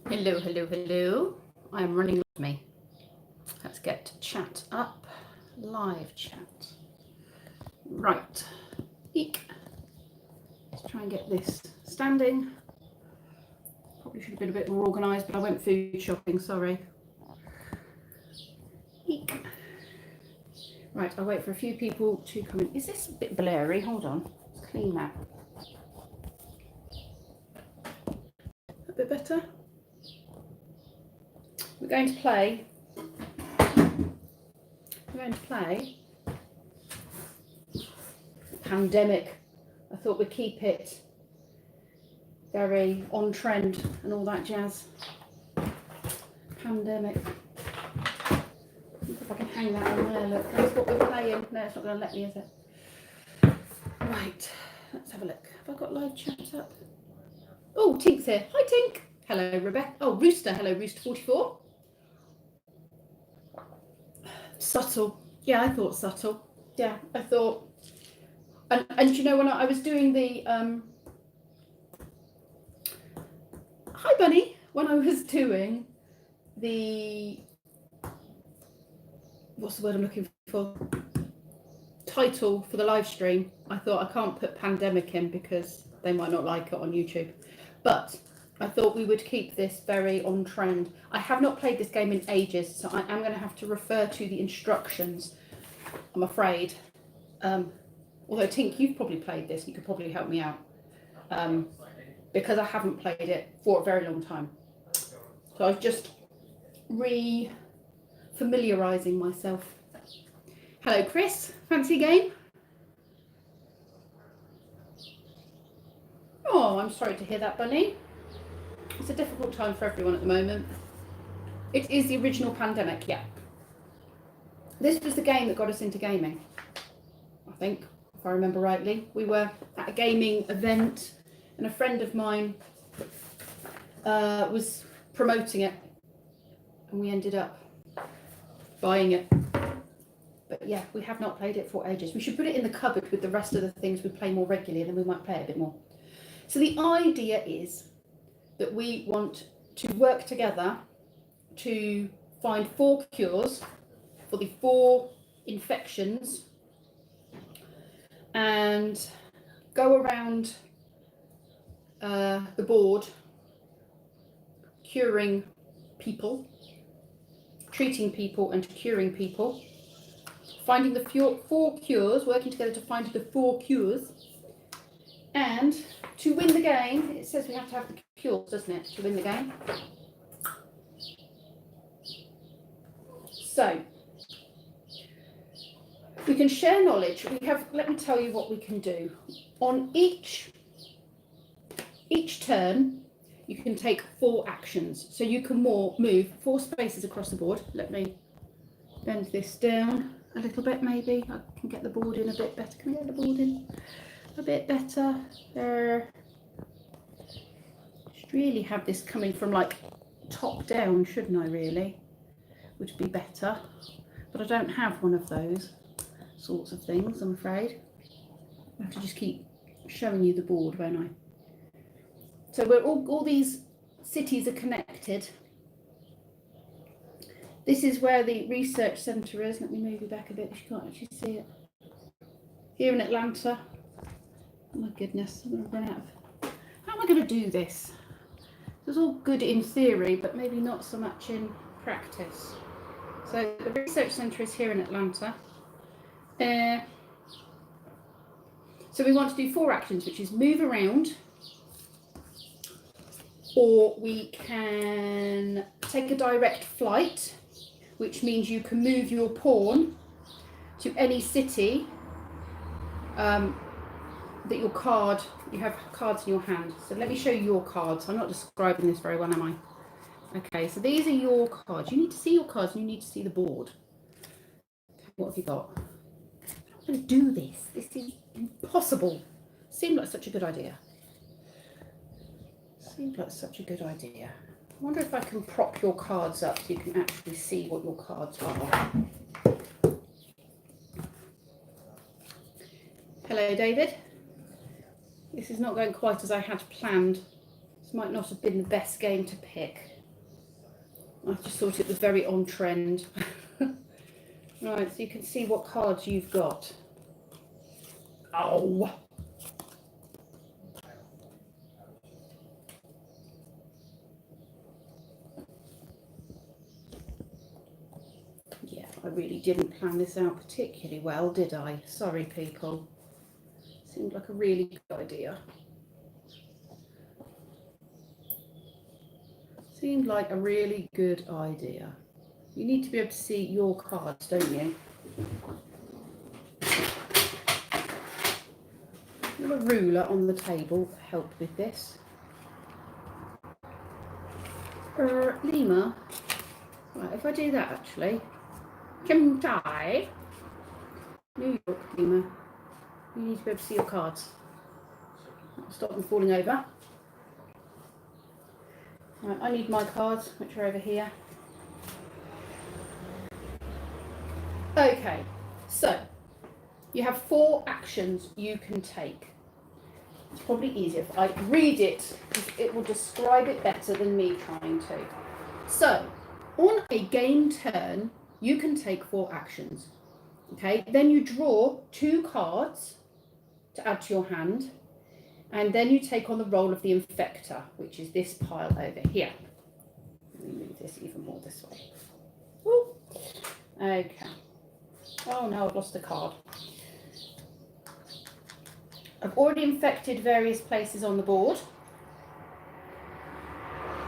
Hello, hello, hello. I am running with me. Let's get chat up. Live chat. Right. Eek. Let's try and get this standing. Probably should have been a bit more organised, but I went food shopping, sorry. Eek. Right, I'll wait for a few people to come in. Is this a bit blurry? Hold on. Let's clean that. A bit better? We're going to play. Pandemic. I thought we'd keep it very on trend and all that jazz. Pandemic. If I can hang that on there, look, that's what we're playing. No, it's not going to let me, is it? Right, let's have a look. Have I got live chat up? Oh, Tink's here. Hi, Tink. Hello, Rebecca. Oh, Rooster. Hello, Rooster44. Subtle. Yeah, I thought subtle. Yeah, I thought. And you know, when I was doing the hi Bunny, when I was doing the, what's the word I'm looking for, title for the live stream, I thought I can't put pandemic in because they might not like it on YouTube, but I thought we would keep this very on trend. I have not played this game in ages, so I am going to have to refer to the instructions, I'm afraid. Although, Tink, you've probably played this. You could probably help me out. Because I haven't played it for a very long time. So I was just re-familiarising myself. Hello, Chris. Fancy a game? Oh, I'm sorry to hear that, Bunny. It's a difficult time for everyone at the moment. It is the original pandemic, yeah. This was the game that got us into gaming, I think. If I remember rightly, we were at a gaming event and a friend of mine was promoting it and we ended up buying it. But yeah, we have not played it for ages. We should put it in the cupboard with the rest of the things we play more regularly, and then we might play it a bit more. So the idea is that we want to work together to find 4 cures for the 4 infections and go around the board curing people, treating people and curing people, finding the 4 cures, working together to find the 4 cures, and to win the game, it says we have to have the cures, doesn't it, to win the game? So we can share knowledge. We have, let me tell you what we can do. On each turn, you can take 4 actions. So you can move 4 spaces across the board. Let me bend this down a little bit, maybe. I can get the board in a bit better. Can I get the board in a bit better? There. Should really have this coming from like top down, shouldn't I, really? Would be better. But I don't have one of those sorts of things, I'm afraid. I have to just keep showing you the board, won't I? So we're all these cities are connected. This is where the research centre is. Let me move you back a bit. You can't actually see it. Here in Atlanta. Oh my goodness, I'm going to run out of... How am I going to do this? It's all good in theory, but maybe not so much in practice. So the research centre is here in Atlanta. So we want to do 4 actions, which is move around, or we can take a direct flight, which means you can move your pawn to any city that you have cards in your hand. So let me show you your cards. I'm not describing this very well, am I? Okay, so these are your cards. You need to see your cards and you need to see the board. What have you got? I'm going to do this. This is impossible. Seemed like such a good idea. Seemed like such a good idea. I wonder if I can prop your cards up so you can actually see what your cards are. Hello, David. This is not going quite as I had planned. This might not have been the best game to pick. I just thought it was very on trend. Right, so you can see what cards you've got. Oh! Yeah, I really didn't plan this out particularly well, did I? Sorry, people. Seemed like a really good idea. Seemed like a really good idea. You need to be able to see your cards, don't you? A ruler on the table help with this. Lima. Right, if I do that actually. Kim Tai. New York, Lima. You need to be able to see your cards. That'll stop them falling over. Right, I need my cards, which are over here. Okay, so you have 4 actions you can take. It's probably easier if I read it, because it will describe it better than me trying to. So, on a game turn, you can take 4 actions. Okay, then you draw 2 cards to add to your hand, and then you take on the role of the infector, which is this pile over here. Let me move this even more this way. Woo. Okay. Oh no, I've lost a card. I've already infected various places on the board.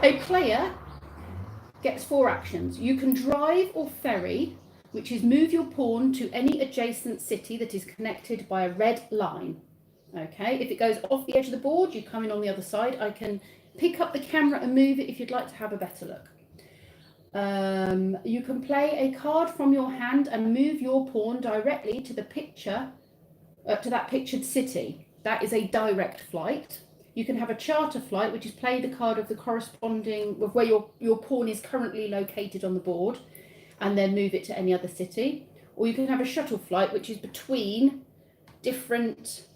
A player gets 4 actions. You can drive or ferry, which is move your pawn to any adjacent city that is connected by a red line. Okay, if it goes off the edge of the board, you come in on the other side. I can pick up the camera and move it if you'd like to have a better look. You can play a card from your hand and move your pawn directly to the picture, to that pictured city. That is a direct flight. You can have a charter flight, which is play the card of the corresponding, with where your pawn is currently located on the board, and then move it to any other city. Or you can have a shuttle flight, which is between different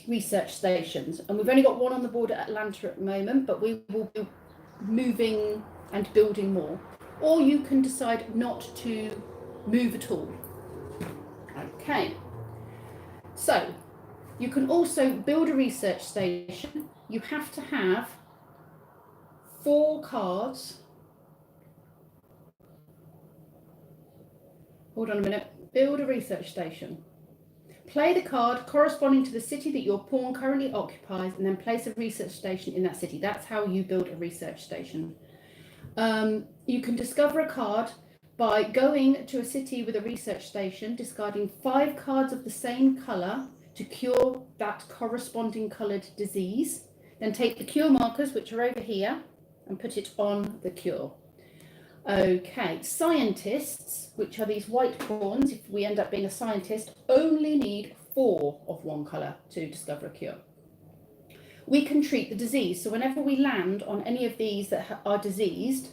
research stations. And we've only got 1 on the board at Atlanta at the moment, but we will be moving and building more. Or you can decide not to move at all. Okay. So, you can also build a research station. You have to have 4 cards. Hold on a minute. Build a research station. Play the card corresponding to the city that your pawn currently occupies, and then place a research station in that city. That's how you build a research station. You can discover a card by going to a city with a research station, discarding 5 cards of the same colour to cure that corresponding coloured disease. Then take the cure markers, which are over here, and put it on the cure. Okay, scientists, which are these white pawns, if we end up being a scientist, only need 4 of one colour to discover a cure. We can treat the disease. So whenever we land on any of these that are diseased,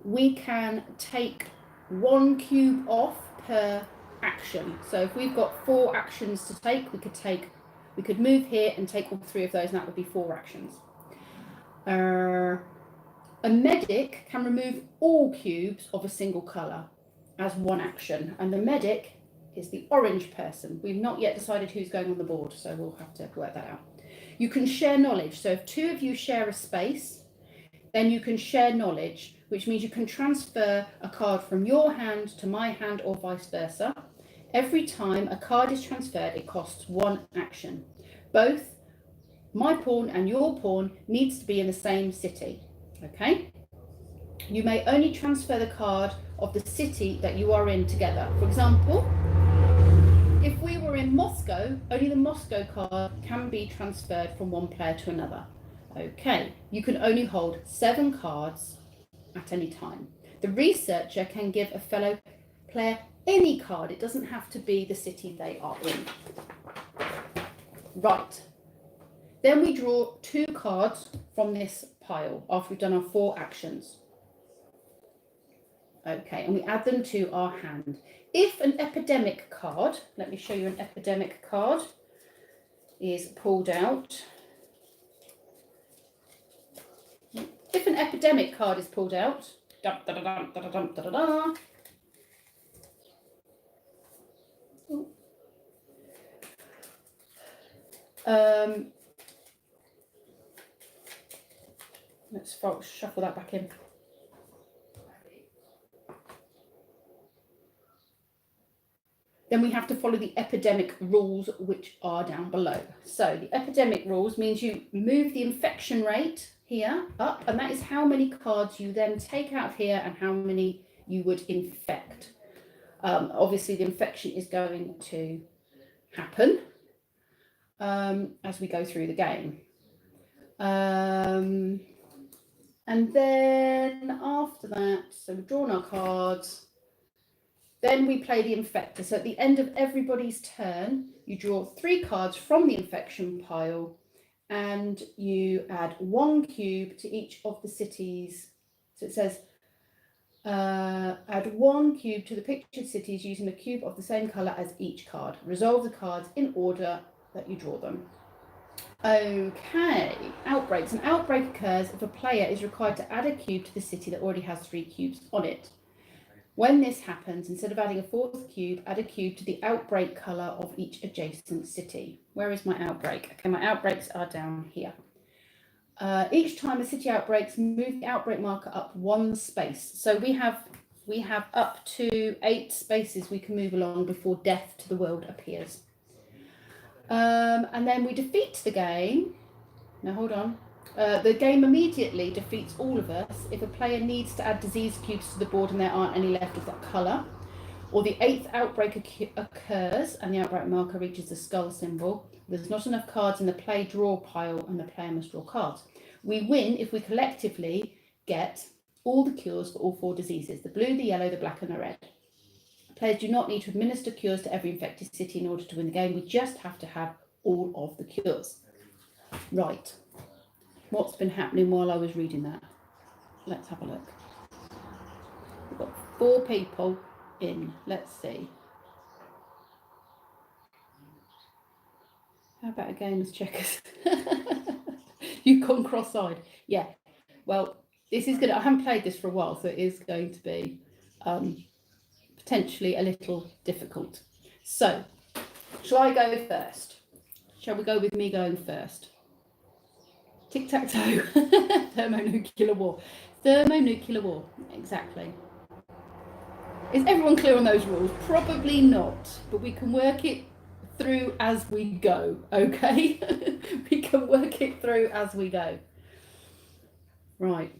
we can take 1 cube off per action. So if we've got 4 actions to take, we could move here and take all 3 of those, and that would be 4 actions. A medic can remove all cubes of a single colour as 1 action, and the medic is the orange person. We've not yet decided who's going on the board, so we'll have to work that out. You can share knowledge. So if 2 of you share a space, then you can share knowledge, which means you can transfer a card from your hand to my hand or vice versa. Every time a card is transferred, it costs 1 action. Both my pawn and your pawn needs to be in the same city. Okay? You may only transfer the card of the city that you are in together. For example, if we were in Moscow, only the Moscow card can be transferred from one player to another. Okay, you can only hold 7 cards at any time. The researcher can give a fellow player any card. It doesn't have to be the city they are in. Right. Then we draw 2 cards from this pile after we've done our 4 actions. Okay, and we add them to our hand. If an epidemic card, let me show you an epidemic card, is pulled out. If an epidemic card is pulled out, dum, da, da, dum, da, da, dum, da, da, da. Let's shuffle that back in. Then we have to follow the epidemic rules, which are down below. So the epidemic rules means you move the infection rate here up, and that is how many cards you then take out of here and how many you would infect. Obviously, the infection is going to happen as we go through the game. And then after that, so we've drawn our cards. Then we play the infector. So at the end of everybody's turn, you draw 3 cards from the infection pile and you add 1 cube to each of the cities. So it says, add 1 cube to the pictured cities using a cube of the same colour as each card. Resolve the cards in order that you draw them. Okay, outbreaks. An outbreak occurs if a player is required to add a cube to the city that already has 3 cubes on it. When this happens, instead of adding a 4th cube, add a cube to the outbreak colour of each adjacent city. Where is my outbreak? Okay, my outbreaks are down here. Each time a city outbreaks, move the outbreak marker up 1 space. So we have up to 8 spaces we can move along before death to the world appears. And then we defeat the game. Now hold on. The game immediately defeats all of us if a player needs to add disease cubes to the board and there aren't any left of that colour, or the 8th outbreak occurs and the outbreak marker reaches the skull symbol. There's not enough cards in the play draw pile and the player must draw cards. We win if we collectively get all the cures for all 4 diseases: the blue, the yellow, the black and the red. Players do not need to administer cures to every infected city in order to win the game. We just have to have all of the cures. Right. What's been happening while I was reading that? Let's have a look. We've got 4 people in. Let's see. How about a game of checkers? You've gone cross-eyed. Yeah. Well, this is I haven't played this for a while, so it is going to be potentially a little difficult. So, shall I go first? Shall we go with me going first? Tic-tac-toe. Thermonuclear war. Thermonuclear war. Exactly. Is everyone clear on those rules? Probably not, but we can work it through as we go, okay? We can work it through as we go. Right.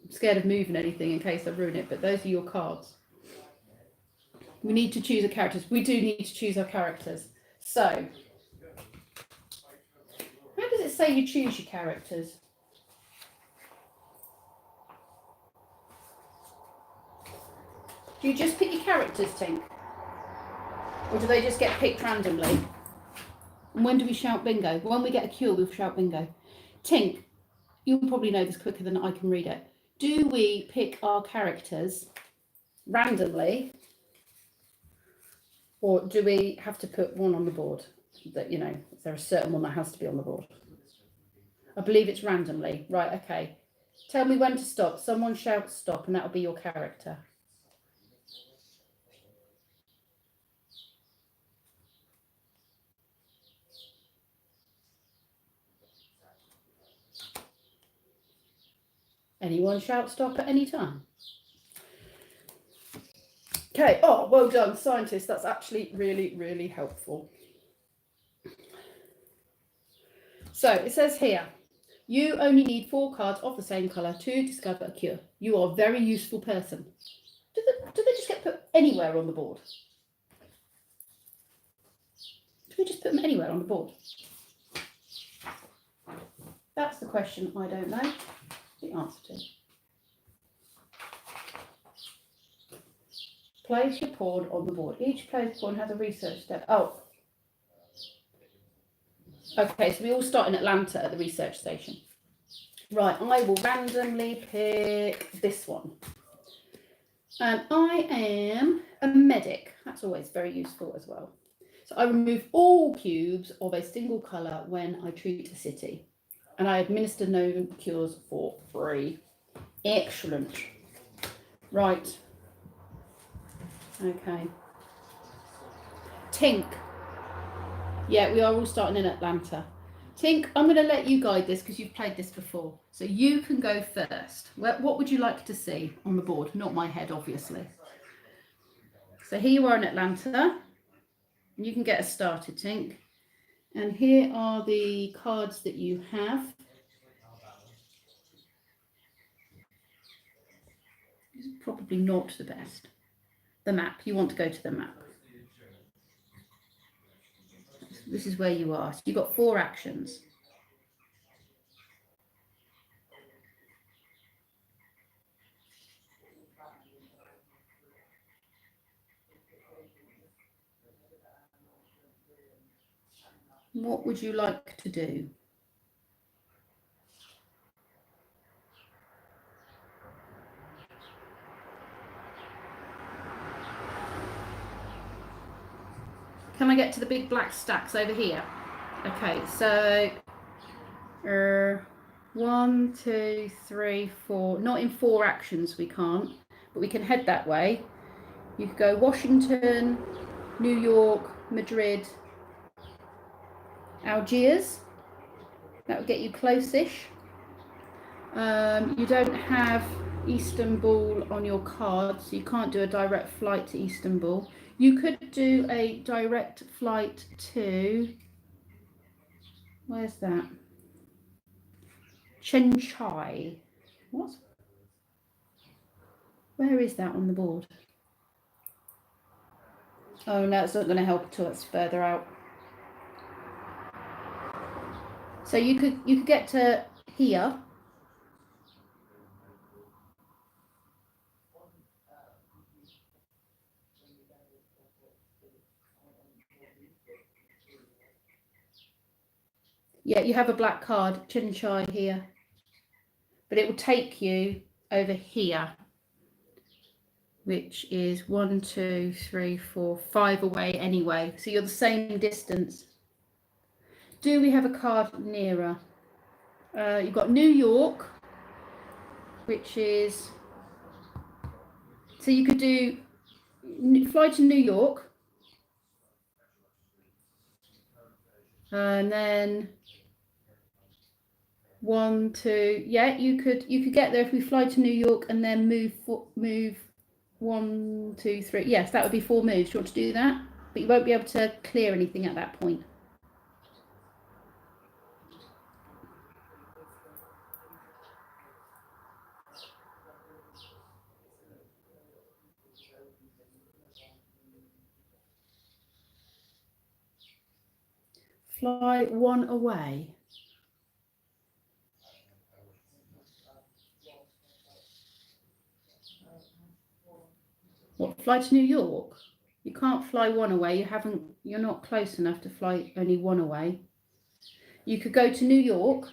I'm scared of moving anything in case I ruin it, but those are your cards. We need to choose our characters. We do need to choose our characters. So, how does it say you choose your characters? Do you just pick your characters, Tink? Or do they just get picked randomly? And when do we shout bingo? When we get a cure, we'll shout bingo. Tink, you'll probably know this quicker than I can read it. Do we pick our characters randomly? Or do we have to put one on the board? That, you know, is there a certain one that has to be on the board? I believe it's randomly. Right, okay. Tell me when to stop. Someone shouts stop and that'll be your character. Anyone shout stop at any time? Okay, oh, well done, scientists. That's actually really, really helpful. So it says here, you only need 4 cards of the same colour to discover a cure. You are a very useful person. Do they just get put anywhere on the board? Do we just put them anywhere on the board? That's the question I don't know the answer to. Place your pawn on the board. Each player's pawn has a research step. Oh. Okay, so we all start in Atlanta at the research station. Right, I will randomly pick this one. And I am a medic. That's always very useful as well. So I remove all cubes of a single colour when I treat a city. And I administer no cures for free. Excellent. Right. Okay. Tink. Yeah, we are all starting in Atlanta. Tink, I'm going to let you guide this because you've played this before. So you can go first. What would you like to see on the board? Not my head, obviously. So here you are in Atlanta. You can get us started, Tink. And here are the cards that you have. This is probably not the best. The map. You want to go to the map. This is where you are. So you've got 4 actions. What would you like to do? Can I get to the big black stacks over here? Okay, so 1, 2, 3, 4. Not in 4 actions, we can't, but we can head that way. You could go Washington, New York, Madrid, Algiers. That would get you close-ish. You don't have Istanbul on your card, so you can't do a direct flight to Istanbul. You could do a direct flight to, where's that? Chenchai. What? Where is that on the board? Oh no, it's not going to help until it's further out. So you could get to here. Yeah, you have a black card, Chinchai here. But it will take you over here, which is 1, 2, 3, 4, 5 away anyway. So you're the same distance. Do we have a card nearer? You've got New York, which is, so you could do fly to New York, and then 1, 2, yeah, you could get there if we fly to New York and then move 1, 2, 3. Yes, that would be 4 moves. Do you want to do that? But you won't be able to clear anything at that point. Fly 1 away. What, fly to New York? You can't fly 1 away. You're not close enough to fly only 1 away. You could go to New York.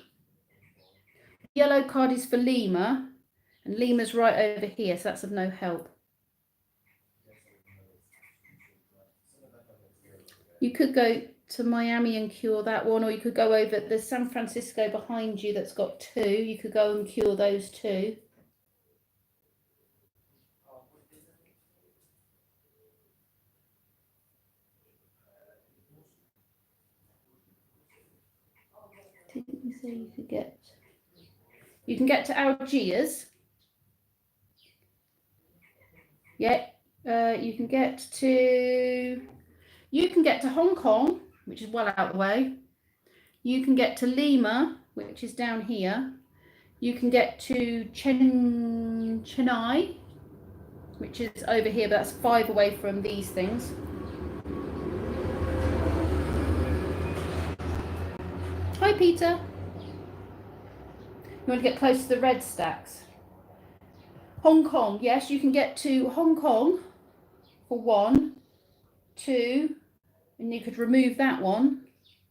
Yellow card is for Lima, and Lima's right over here, so that's of no help. You could go to Miami and cure that one, or you could go over, there's San Francisco behind you that's got 2. You could go and cure those 2. Didn't you say you could get? You can get to Algiers. Yeah, you can get to Hong Kong, which is well out of the way. You can get to Lima, which is down here. You can get to Chennai, which is over here, but that's 5 away from these things. Hi, Peter. You want to get close to the red stacks? Hong Kong, yes, you can get to Hong Kong for 1, 2, and you could remove that one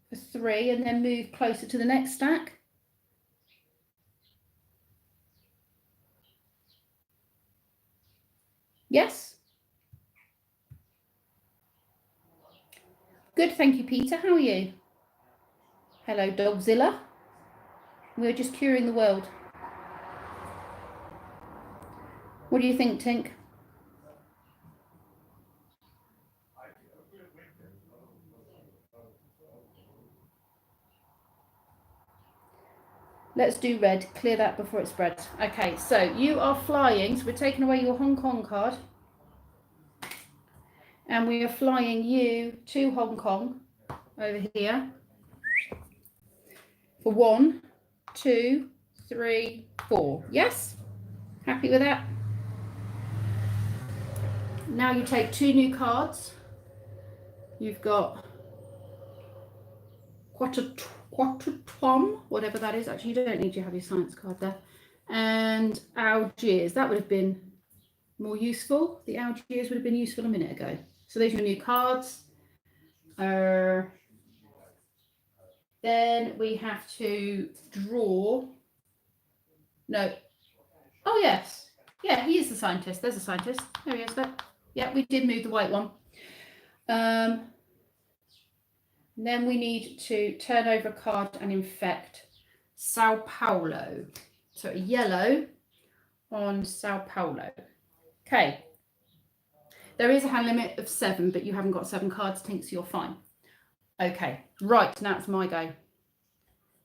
for 3 and then move closer to the next stack. Yes? Good, thank you, Peter. How are you? Hello, Dogzilla. We're just curing the world. What do you think, Tink? Let's do red. Clear that before it spreads. Okay, so you are flying. So we're taking away your Hong Kong card. And we are flying you to Hong Kong over here. For 1, 2, 3, 4. Yes? Happy with that? Now you take 2 new cards. You've got Quatreton, whatever that is. Actually, you don't need to have your science card there. And Algiers. That would have been more useful. The Algiers would have been useful a minute ago. So those are your new cards. Then we have to draw. No. Oh, yes. Yeah, he is the scientist. There's a scientist. There he is. Look. Yeah, we did move the white one. Then we need to turn over a card and infect Sao Paulo. So a yellow on Sao Paulo. Okay. There is a hand limit of 7, but you haven't got 7 cards, Tink, so you're fine. Okay, right, now it's my go.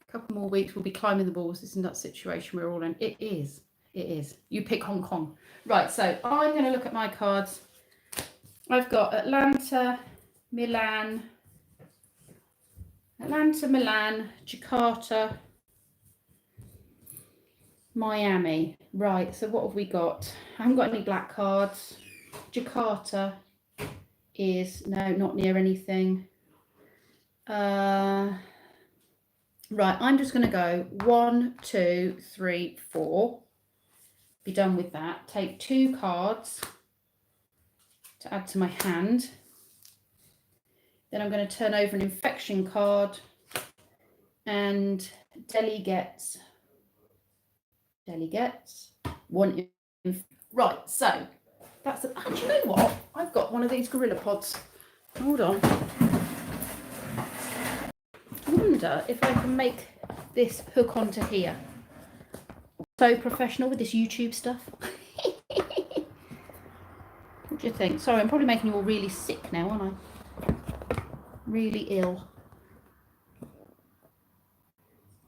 A couple more weeks, we'll be climbing the walls. This is that situation we're all in. It is. It is. You pick Hong Kong. Right, so I'm going to look at my cards. I've got Atlanta, Milan, Jakarta, Miami. Right, so what have we got? I haven't got any black cards. Jakarta is, no, not near anything. Right, I'm just going to go 1, 2, 3, 4. Be done with that. Take 2 cards to add to my hand. Then I'm going to turn over an infection card, and Delhi gets 1. Right, so that's it. Do you know what? I've got one of these gorilla pods. Hold on. I wonder if I can make this hook onto here. So professional with this YouTube stuff. What do you think? Sorry, I'm probably making you all really sick now, aren't I? Really ill.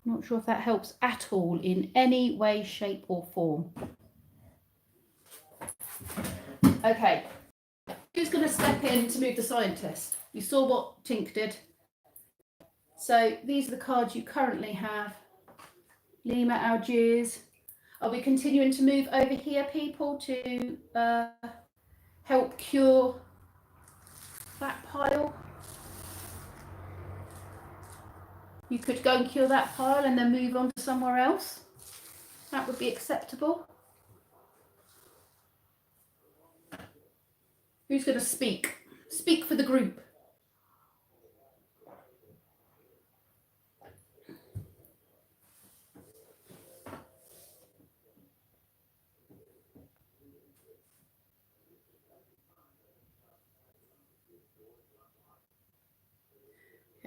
Not sure if that helps at all in any way, shape or form. Okay, who's going to step in to move the scientist? You saw what Tink did. So these are the cards you currently have. Lima, Algiers. Are we continuing to move over here, people, to help cure that pile? You could go and cure that pile and then move on to somewhere else. That would be acceptable. Who's going to speak? Speak for the group.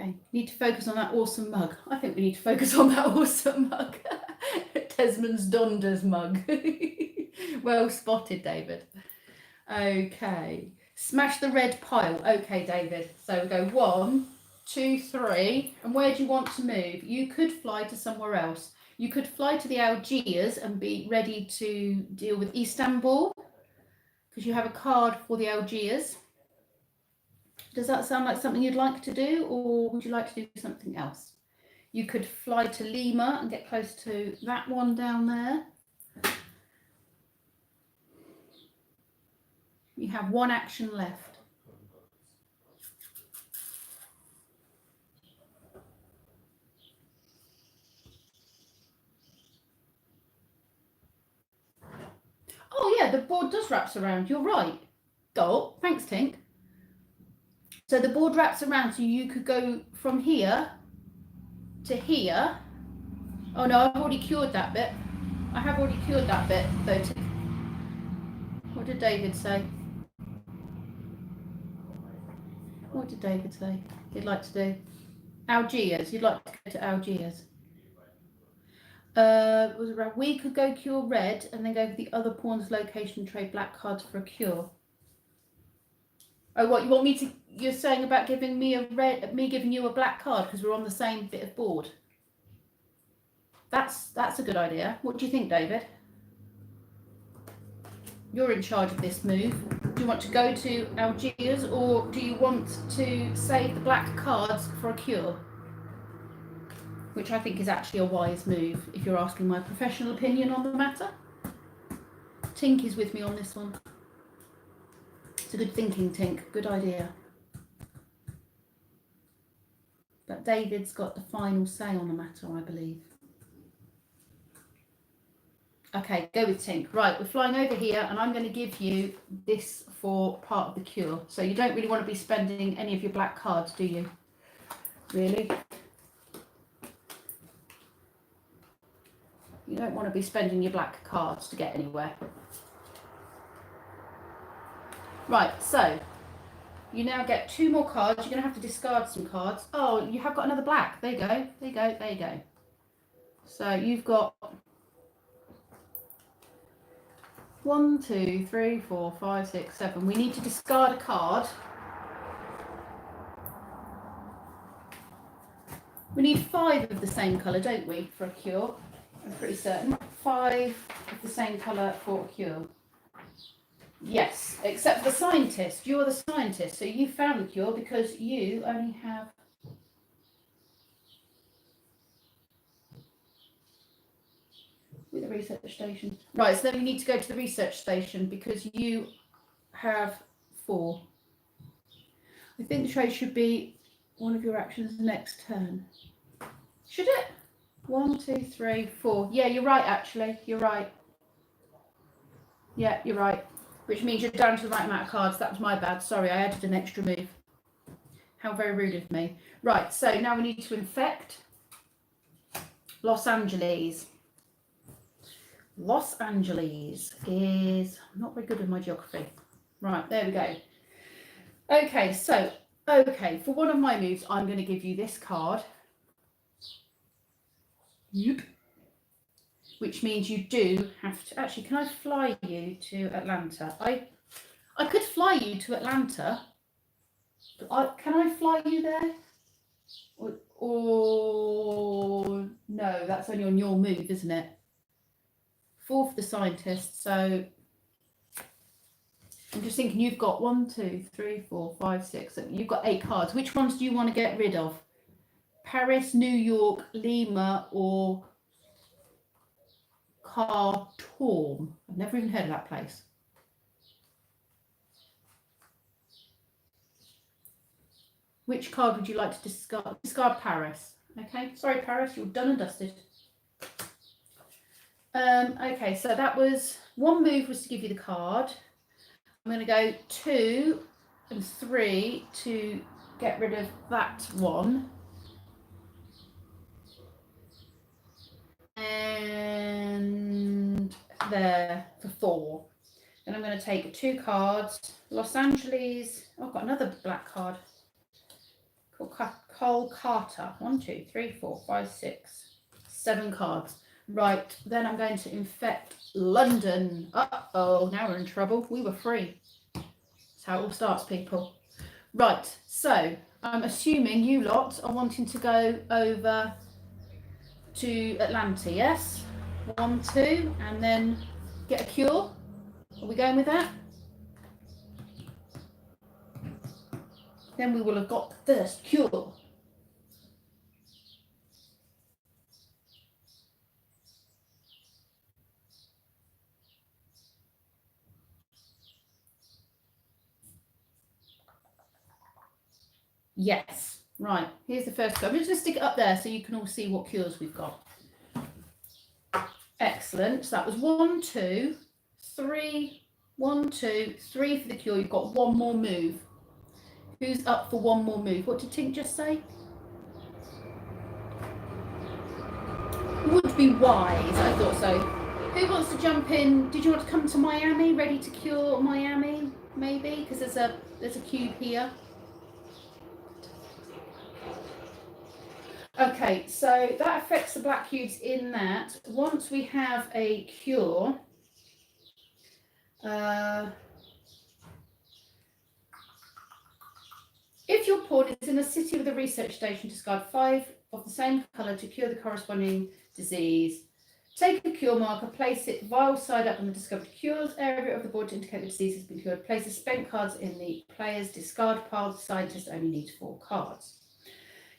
Okay, need to focus on that awesome mug. I think we need to focus on that awesome mug. Desmond's Donda's mug. Well spotted, David. Okay, smash the red pile. Okay, David. So we go 1, 2, 3. And where do you want to move? You could fly to somewhere else. You could fly to the Algiers and be ready to deal with Istanbul, because you have a card for the Algiers. Does that sound like something you'd like to do, or would you like to do something else? You could fly to Lima and get close to that one down there. You have 1 action left. Oh yeah, the board does wrap around. You're right. Oh, thanks, Tink. So the board wraps around, so you could go from here to here. Oh no, I've already cured that bit. I have already cured that bit, though. What did David say? What did David say he'd like to do? Algiers. You'd like to go to Algiers. Was around. We could go cure red and then go to the other pawn's location and trade black cards for a cure. Oh, what you want me to? You're saying about giving me a red, me giving you a black card because we're on the same bit of board. That's a good idea. What do you think, David? You're in charge of this move. Do you want to go to Algiers or do you want to save the black cards for a cure? Which I think is actually a wise move if you're asking my professional opinion on the matter. Tink is with me on this one. It's a good thinking, Tink. Good idea. But David's got the final say on the matter, I believe. Okay, go with Tink. Right, we're flying over here and I'm going to give you this for part of the cure. So you don't really want to be spending any of your black cards, do you? Really? You don't want to be spending your black cards to get anywhere. Right, so you now get 2 more cards. You're going to have to discard some cards. Oh, you have got another black. There you go. There you go. There you go. So you've got 1, 2, 3, 4, 5, 6, 7. We need to discard a card. We need 5 of the same colour, don't we, for a cure? I'm pretty certain. 5 of the same colour for a cure. Yes, except for the scientist. You're the scientist, so you found the cure because you only have... With the research station. Right, so then we need to go to the research station because you have 4. I think the trade should be one of your actions next turn. Should it? 1, 2, 3, 4. Yeah, you're right, actually. You're right. Yeah, you're right. Which means you're down to the right amount of cards. That was my bad. Sorry, I added an extra move. How very rude of me. Right, so now we need to infect Los Angeles. Los Angeles is... I'm not very good with my geography. Right, there we go. Okay, so, for one of my moves, I'm going to give you this card. Yep. Which means you do have to... Actually, can I fly you to Atlanta? I could fly you to Atlanta. Can I fly you there? Or no, that's only on your move, isn't it? 4 for the scientist, so... I'm just thinking you've got 1, 2, 3, 4, 5, 6. So you've got 8 cards. Which ones do you want to get rid of? Paris, New York, Lima, or... Khartoum. I've never even heard of that place. Which card would you like to discard? Discard Paris. Okay, sorry Paris, you're done and dusted. Okay, so that was... One move was to give you the card. I'm going to go 2 and 3 to get rid of that one. And there for 4. Then I'm going to take 2 cards. Los Angeles. Oh, I've got another black card. Cole Carter. 1, 2, 3, 4, 5, 6, 7 cards. Right. Then I'm going to infect London. Uh-oh. Now we're in trouble. We were free. That's how it all starts, people. Right. So I'm assuming you lot are wanting to go over to Atlanta, yes? 1, 2, and then get a cure. Are we going with that? Then we will have got the first cure. Yes. Right, here's the first cure. I'm just going to stick it up there so you can all see what cures we've got. Excellent. So that was 1, 2, 3. 1, 2, 3 for the cure. You've got 1 more move. Who's up for 1 more move? What did Tink just say? Would be wise. I thought so. Who wants to jump in? Did you want to come to Miami? Ready to cure Miami? Maybe because there's a cube here. Okay, so that affects the black cubes in that once we have a cure, if your pawn is in a city with a research station, discard 5 of the same colour to cure the corresponding disease. Take a cure marker, place it vial side up on the discovered cures area of the board to indicate the disease has been cured. Place the spent cards in the player's discard pile. The scientist only needs 4 cards.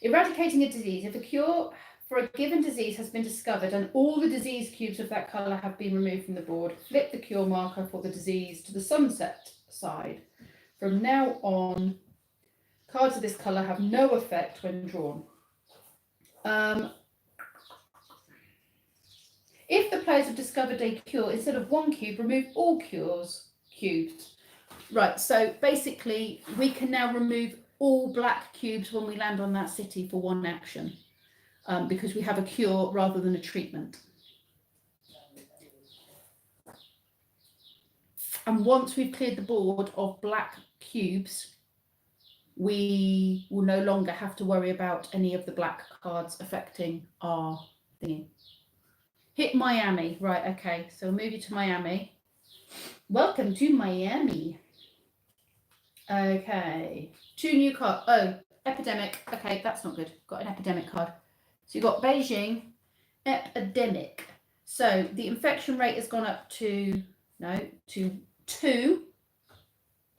Eradicating a disease. If a cure for a given disease has been discovered and all the disease cubes of that colour have been removed from the board, flip the cure marker for the disease to the sunset side. From now on, cards of this colour have no effect when drawn. If the players have discovered a cure, instead of 1 cube, remove all cubes. Right, so basically we can now remove all black cubes when we land on that city for 1 action, because we have a cure rather than a treatment. And once we've cleared the board of black cubes, we will no longer have to worry about any of the black cards affecting our thingy. Hit Miami. Right, okay. So we'll move you to Miami. Welcome to Miami. Okay. 2 new cards. Oh, epidemic. Okay, that's not good. Got an epidemic card. So you've got Beijing, epidemic. So the infection rate has gone up to 2.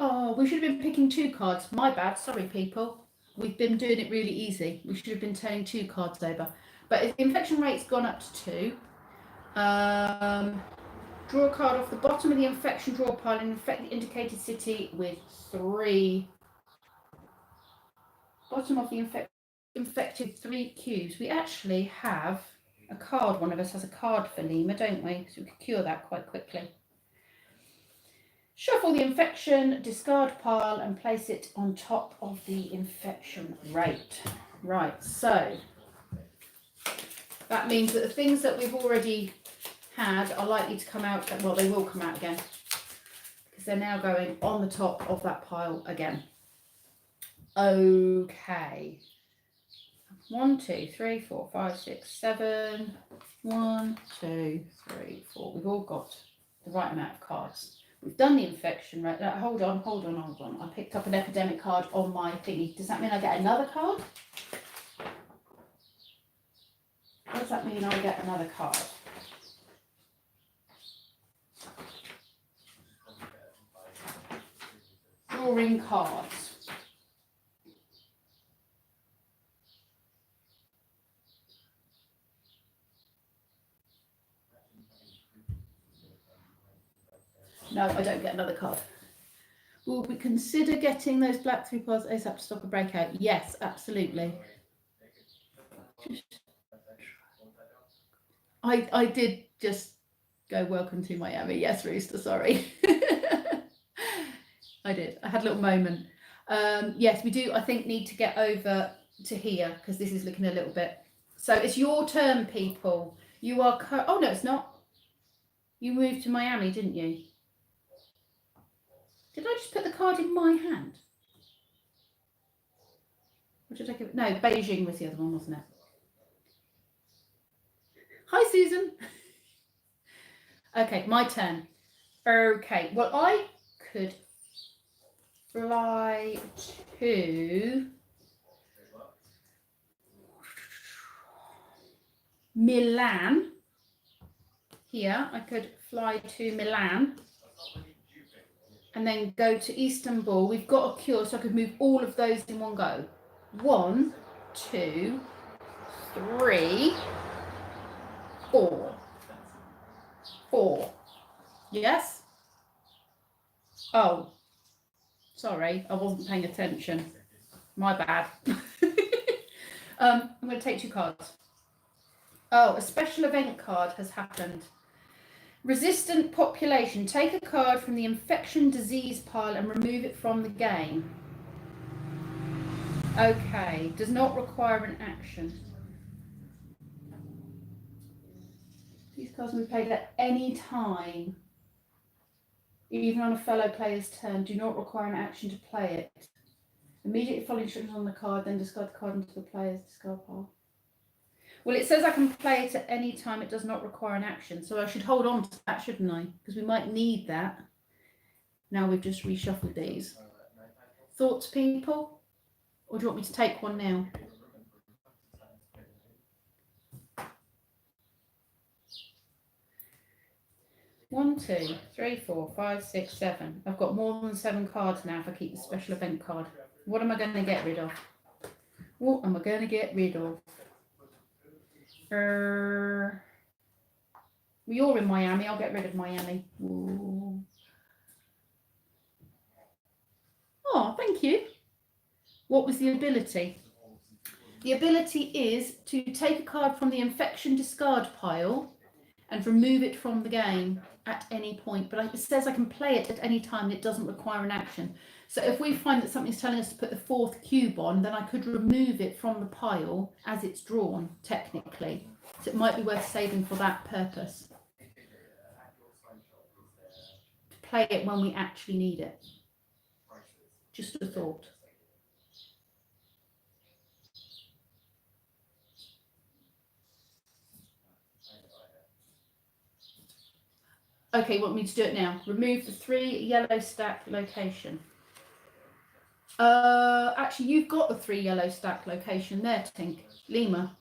Oh, we should have been picking 2 cards. My bad. Sorry, people. We've been doing it really easy. We should have been turning 2 cards over. But the infection rate's gone up to 2. Draw a card off the bottom of the infection draw pile and infect the indicated city with 3. Bottom of the infected 3 cubes. We actually have a card. One of us has a card for Lima, don't we? So we could cure that quite quickly. Shuffle the infection, discard pile and place it on top of the infection rate. Right, so that means that the things that we've already had are likely to come out, well, they will come out again because they're now going on the top of that pile again. Okay. 1, 2, 3, 4, 5, 6, 7. 1, 2, 3, 4. We've all got the right amount of cards. We've done the infection rate. Hold on. I picked up an epidemic card on my thingy. Does that mean I get another card? What does that mean I get another card? Drawing cards. No, I don't get another card. Will we consider getting those black 3 piles ASAP to stop a breakout? Yes, absolutely. I did just go welcome to Miami. Yes, Rooster, sorry. I did. I had a little moment. Yes, we do, I think, need to get over to here because this is looking a little bit. So it's your turn, people. You are... oh, no, it's not. You moved to Miami, didn't you? Did I just put the card in my hand? Or did I give it? No, Beijing was the other one, wasn't it? Hi, Susan. Okay, my turn. Okay, well, I could fly to Milan. Here, I could fly to Milan and then go to Istanbul. We've got a cure, so I could move all of those in one go. 1, 2, 3, 4. 4. Yes? Oh, sorry, I wasn't paying attention. My bad. I'm going to take 2 cards. Oh, a special event card has happened. Resistant population. Take a card from the infection disease pile and remove it from the game. Okay, does not require an action. These cards will be played at any time, even on a fellow player's turn. Do not require an action to play it. Immediately follow instructions on the card, then discard the card into the player's discard pile. Well, it says I can play it at any time. It does not require an action. So I should hold on to that, shouldn't I? Because we might need that. Now we've just reshuffled these. Thoughts, people? Or do you want me to take one now? One, two, three, 4, 5, 6, 7. I've got more than 7 cards now if I keep the special event card. What am I going to get rid of? What am I going to get rid of? You're in Miami. I'll get rid of Miami. Ooh. Oh, thank you. What was the ability? The ability is to take a card from the infection discard pile and remove it from the game at any point. But it says I can play it at any time and it doesn't require an action. So if we find that something's telling us to put the 4th cube on, then I could remove it from the pile as it's drawn, technically. So it might be worth saving for that purpose. To play it when we actually need it. Just a thought. Okay, want me to do it now? Remove the 3 yellow stack location. Actually, you've got the 3 yellow stack location there, Tink. Lima.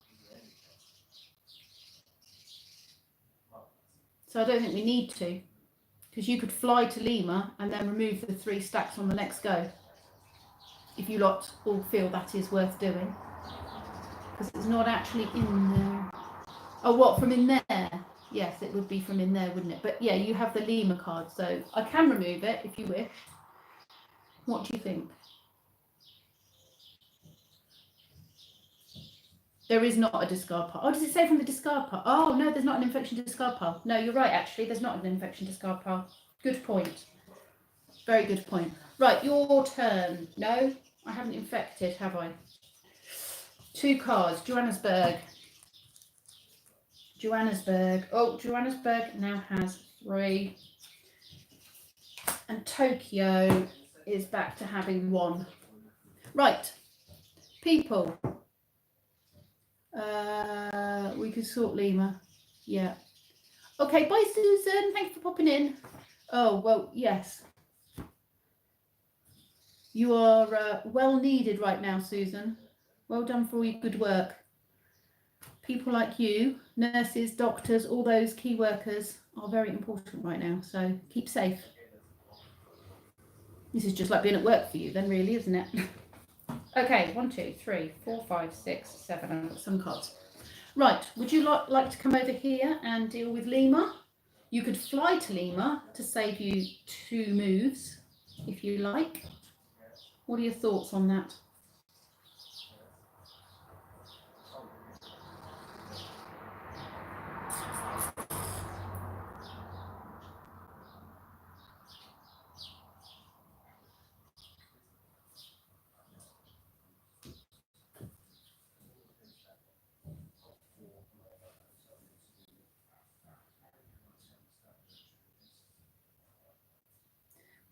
So I don't think we need to, because you could fly to Lima and then remove the 3 stacks on the next go. If you lot all feel that is worth doing. Because it's not actually in there. Oh, what, from in there? Yes, it would be from in there, wouldn't it? But yeah, you have the Lima card, so I can remove it if you wish. What do you think? There is not a discard pile. Oh, does it say from the discard pile? Oh, no, there's not an infection discard pile. No, you're right, actually. There's not an infection discard pile. Good point. Very good point. Right, your turn. No, I haven't infected, have I? 2 cards. Johannesburg. Johannesburg. Oh, Johannesburg now has 3. And Tokyo is back to having 1. Right, people. We could sort Lima. Yeah. Okay, bye, Susan. Thanks for popping in. Oh, well, yes. You are well needed right now, Susan. Well done for all your good work. People like you, nurses, doctors, all those key workers are very important right now. So keep safe. This is just like being at work for you then, really, isn't it? Okay, 1, 2, 3, 4, 5, 6, 7. I've got some cards. Right, would you like to come over here and deal with Lima? You could fly to Lima to save you 2 moves, if you like. What are your thoughts on that?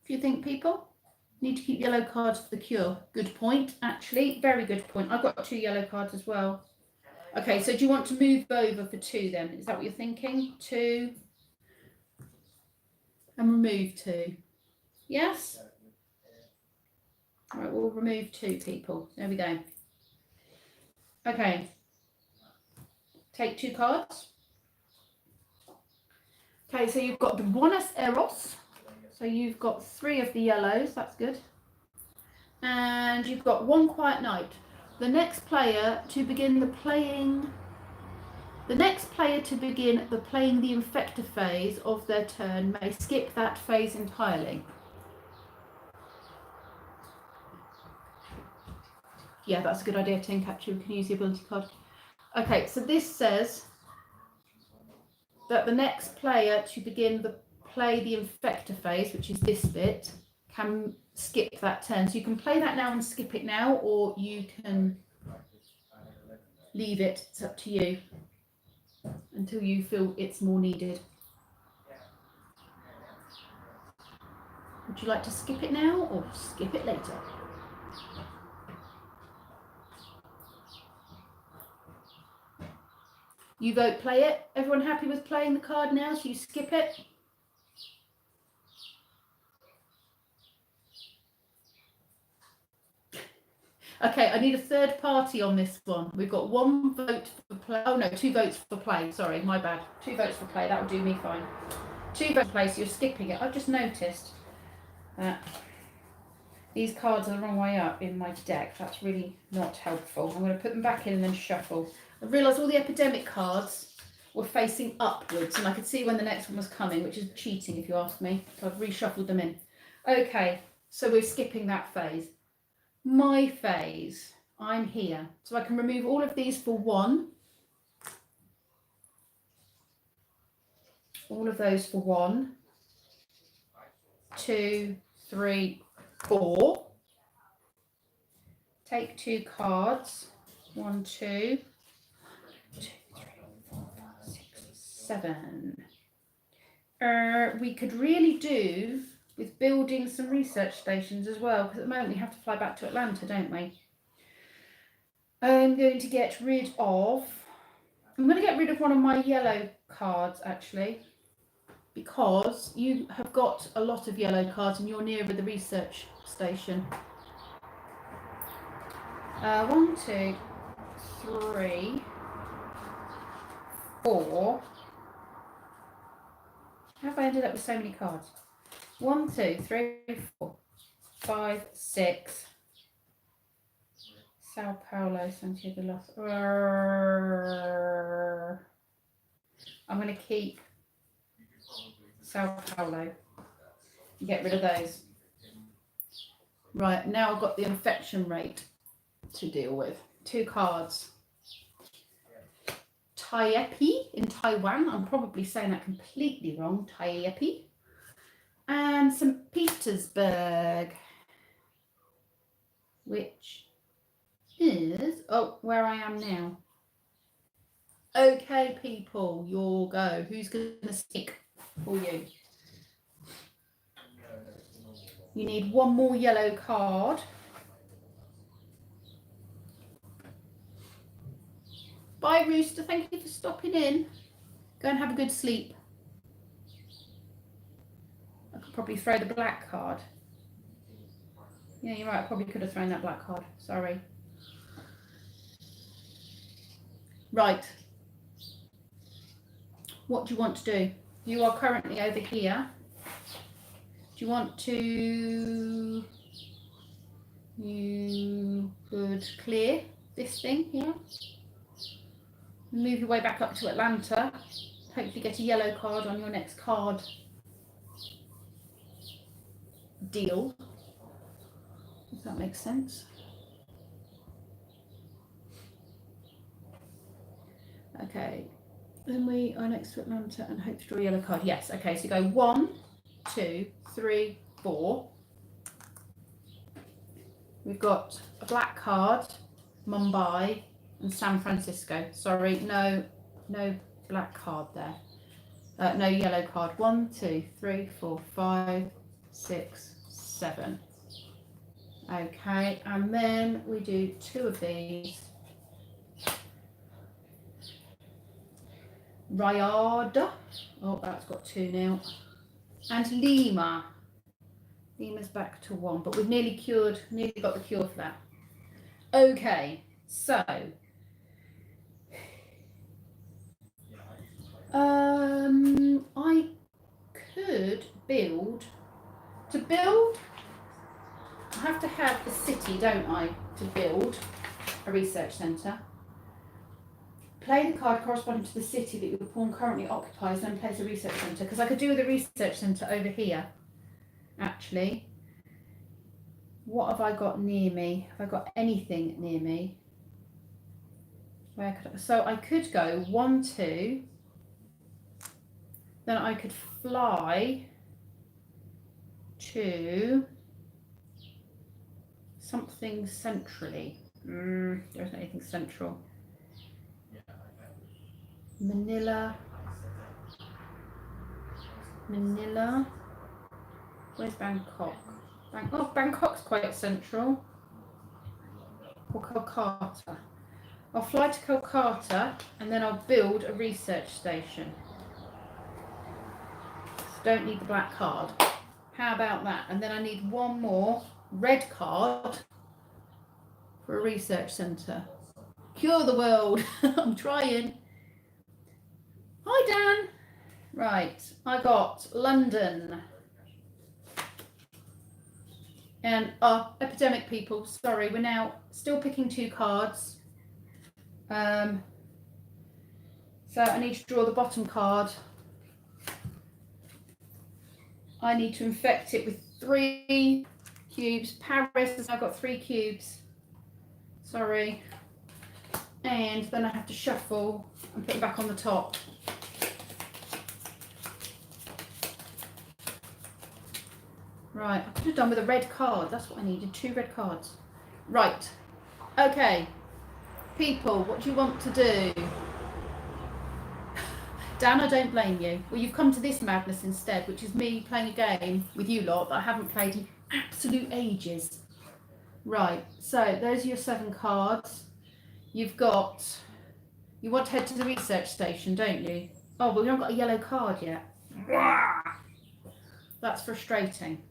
Do you think, people? Need to keep yellow cards for the cure. Good point, actually. Very good point. I've got 2 yellow cards as well. Okay, so do you want to move over for 2 then? Is that what you're thinking? 2. And remove 2. Yes? All right, we'll remove 2 people. There we go. Okay. Take 2 cards. Okay, so you've got Buenos Aires. So you've got 3 of the yellows. That's good. And you've got 1 quiet night. The next player to begin the playing the infector phase of their turn may skip that phase entirely. Yeah, that's a good idea, Tink. Actually, we can use the ability card. Okay, so this says that the next player to begin play the infector phase, which is this bit, can skip that turn. So you can play that now and skip it now, or you can leave it. It's up to you until you feel it's more needed. Would you like to skip it now or skip it later? You vote, play it. Everyone happy with playing the card now? So you skip it. Okay, I need a third party on this one. We've got 1 vote for play. Oh no, 2 votes for play. Sorry, my bad. 2 votes for play. That will do me fine. 2 votes for play, so you're skipping it. I've just noticed that these cards are the wrong way up in my deck. That's really not helpful. I'm going to put them back in and then shuffle. I realised all the epidemic cards were facing upwards, and I could see when the next one was coming, which is cheating if you ask me. So I've reshuffled them in. Okay, so we're skipping that phase. My phase, I'm here. So I can remove all of these for 1. All of those for 1, 2, 3, 4. Take 2 cards. 1, 2, 2, 3, 4, 5, 6, 7. We could really do with building some research stations as well, because at the moment we have to fly back to Atlanta, don't we? I'm going to get rid of... I'm going to get rid of one of my yellow cards, actually, because you have got a lot of yellow cards and you're nearer the research station. 1, 2, 3, 4. How have I ended up with so many cards? 1, 2, 3, 4, 5, 6. Sao Paulo, Santiago Los. I'm going to keep Sao Paulo. Get rid of those. Right, now I've got the infection rate to deal with. 2 cards. Taipei in Taiwan. I'm probably saying that completely wrong. Taipei. And St. Petersburg, which is, where I am now. Okay, people, you'll go. Who's going to stick for you? You need 1 more yellow card. Bye, Rooster. Thank you for stopping in. Go and have a good sleep. I could probably throw the black card. Yeah, you're right. I probably could have thrown that black card. Sorry. Right. What do you want to do? You are currently over here. Do you want to... You could clear this thing here. Move your way back up to Atlanta. Hopefully get a yellow card on your next card deal. Does that make sense? Okay. Then we are next to Atlanta and hope to draw a yellow card. Yes. Okay. So you go 1, 2, 3, 4. We've got a black card, Mumbai and San Francisco. Sorry, no black card there. No yellow card. 1, 2, 3, 4, 5, 6, 7. Okay, and then we do 2 of these. Riyadh. Oh, that's got 2 now. And Lima. Lima's back to 1, but we've nearly got the cure for that. Okay, so I could build. To build, I have to have a city, don't I, to build a research centre. Play the card corresponding to the city that your pawn currently occupies, then place a research centre. Because I could do with a research centre over here, actually. What have I got near me? Have I got anything near me? So I could go 1, 2. Then I could fly to something centrally. There isn't anything central. Manila. Where's Bangkok? Bangkok's quite central. Or Kolkata. I'll fly to Kolkata and then I'll build a research station. So don't need the black card. How about that? And then I need one more red card for a research centre. Cure the world. I'm trying. Hi, Dan. Right, I got London. And epidemic people, sorry, we're now still picking 2 cards. So I need to draw the bottom card. I need to infect it with 3 cubes. Paris has now got 3 cubes. Sorry. And then I have to shuffle and put it back on the top. Right, I could have done with a red card. That's what I needed, 2 red cards. Right, okay. People, what do you want to do? Dan, I don't blame you. Well, you've come to this madness instead, which is me playing a game with you lot that I haven't played in absolute ages. Right, so those are your 7 cards. You've got, you want to head to the research station, don't you? Oh, but we haven't got a yellow card yet. That's frustrating.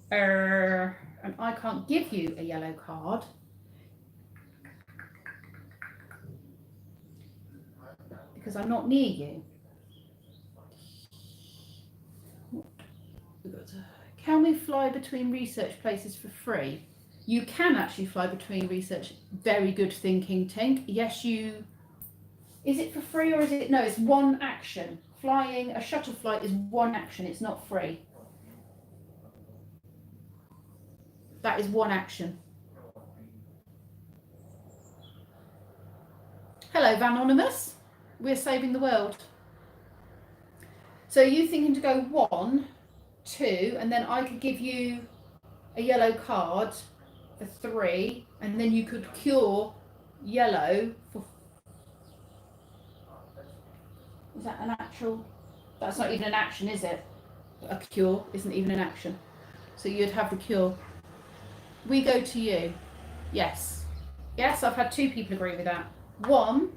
And I can't give you a yellow card. Because I'm not near you. Can we fly between research places for free? You can actually fly between research. Very good thinking, Tink. Yes, you... Is it for free or is it... No, it's 1 action. Flying, a shuttle flight is 1 action. It's not free. That is 1 action. Hello, Vanonymous. We're saving the world. So are you thinking to go 1, 2, and then I could give you a yellow card for 3, and then you could cure yellow for... Is that an actual... That's not even an action, is it? A cure isn't even an action. So you'd have the cure. We go to you. Yes. Yes, I've had 2 people agree with that. 1,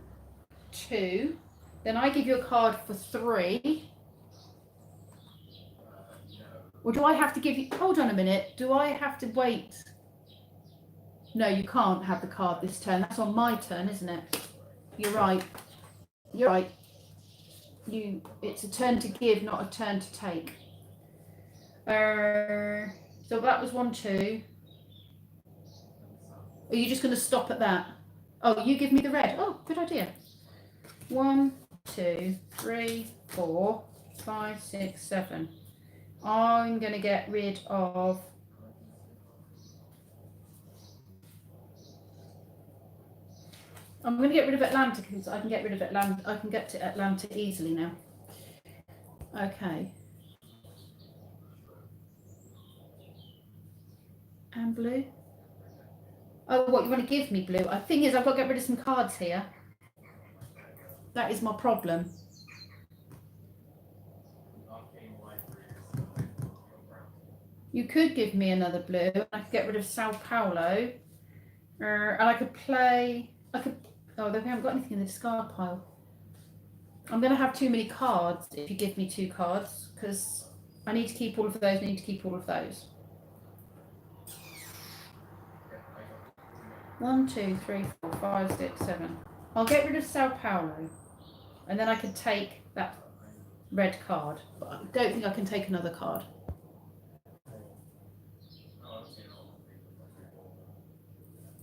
2, then I give you a card for 3. Or do I have to give you... Hold on a minute. Do I have to wait? No, you can't have the card this turn. That's on my turn, isn't it? You're right. You're right. It's a turn to give, not a turn to take. So that was 1, 2. Are you just going to stop at that? Oh, you give me the red. Oh, good idea. 1, 2, 3, 4, 5, 6, 7. I'm going to get rid of... I'm going to get rid of Atlanta because I can get rid of Atlanta. I can get to Atlanta easily now. Okay. And blue. Oh, what, you want to give me blue? The thing is, I've got to get rid of some cards here. That is my problem. You could give me another blue. I could get rid of Sao Paulo. And I could play... Oh, they haven't got anything in the discard pile. I'm going to have too many cards if you give me 2 cards, because I need to keep all of those, I need to keep all of those. 1, 2, 3, 4, 5, 6, 7. I'll get rid of Sao Paulo, and then I can take that red card, but I don't think I can take another card.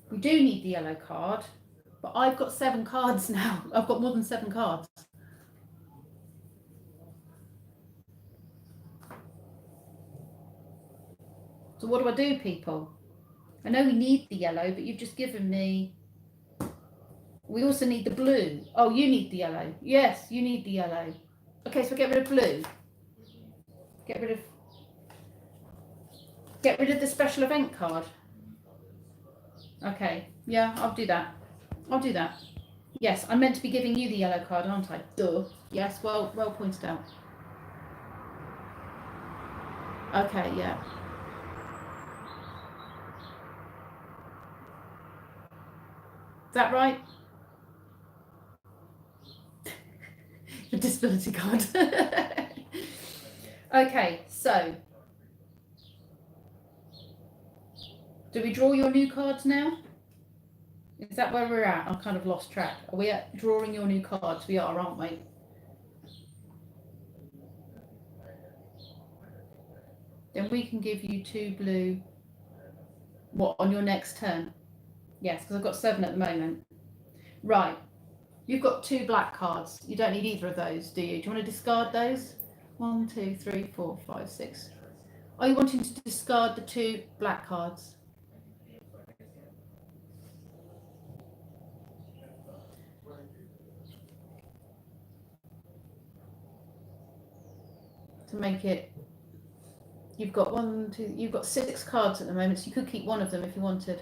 We do need the yellow card, but I've got 7 cards now. I've got more than 7 cards. So what do I do, people? I know we need the yellow, but you've just given me... We also need the blue. Oh, you need the yellow. Yes, you need the yellow. Okay, so get rid of blue. Get rid of the special event card. Okay, yeah, I'll do that. I'll do that. Yes, I'm meant to be giving you the yellow card, aren't I? Duh. Yes, well pointed out. Okay, yeah. Is that right? The disability card. Okay, so do we draw your new cards now? Is that where we're at? I've kind of lost track. Are we at drawing your new cards? We are, aren't we? Then we can give you 2 blue. What, on your next turn? Yes, because I've got 7 at the moment. Right. You've got 2 black cards. You don't need either of those, do you? Do you want to discard those? 1, 2, 3, 4, 5, 6. Are you wanting to discard the 2 black cards? To make it, you've got 1, 2, you've got 6 cards at the moment, so you could keep one of them if you wanted.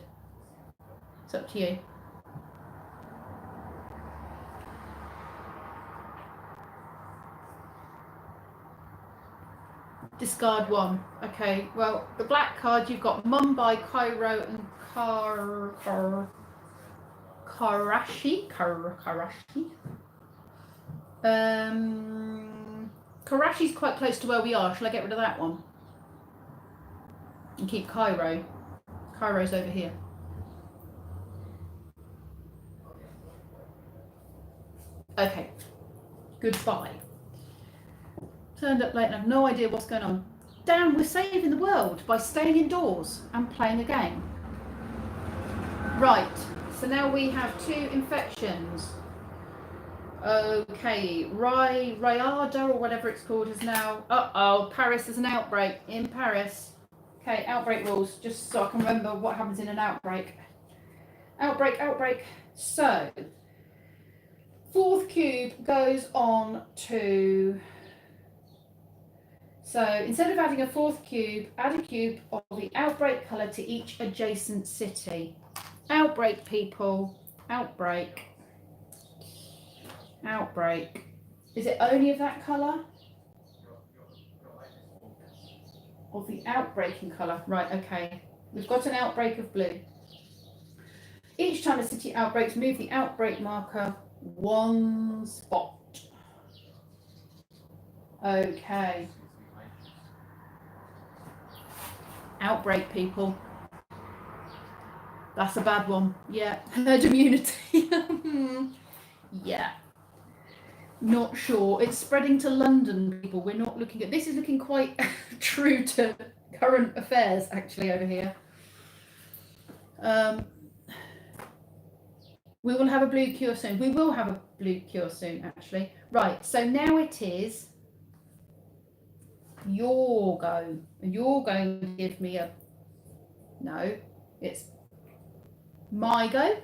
It's up to you. Discard 1. Okay, well, the black card, you've got Mumbai, Cairo, and Karachi. Karachi's quite close to where we are. Shall I get rid of that one? And keep Cairo. Cairo's over here. Okay. Goodbye. Turned up late and I have no idea what's going on. Damn, we're saving the world by staying indoors and playing a game. Right, so now we have 2 infections. Okay, Rayada or whatever it's called is now, Paris is an outbreak in Paris. Okay, outbreak rules, just so I can remember what happens in an outbreak. Outbreak. So, 4th cube goes on to, so instead of adding a 4th cube, add a cube of the outbreak colour to each adjacent city. Outbreak, people, outbreak. Is it only of that colour? Of the outbreaking colour. Right, okay. We've got an outbreak of blue. Each time a city outbreaks, move the outbreak marker 1 spot. Okay. Outbreak, people. That's a bad one. Yeah. Herd immunity. Yeah. Not sure. It's spreading to London, people. We're not looking at... This is looking quite true to current affairs, actually, over here. We will have a blue cure soon. We will have a blue cure soon, actually. Right, so now it is your go. And you're going to give me a... No, it's my go.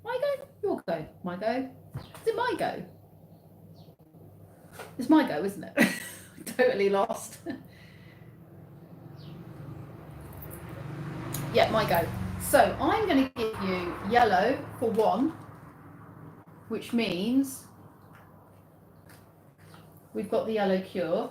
My go? Your go. My go. Is it my go? It's my go, isn't it? Totally lost. Yeah, my go. So I'm going to give you yellow for 1, which means we've got the yellow cure.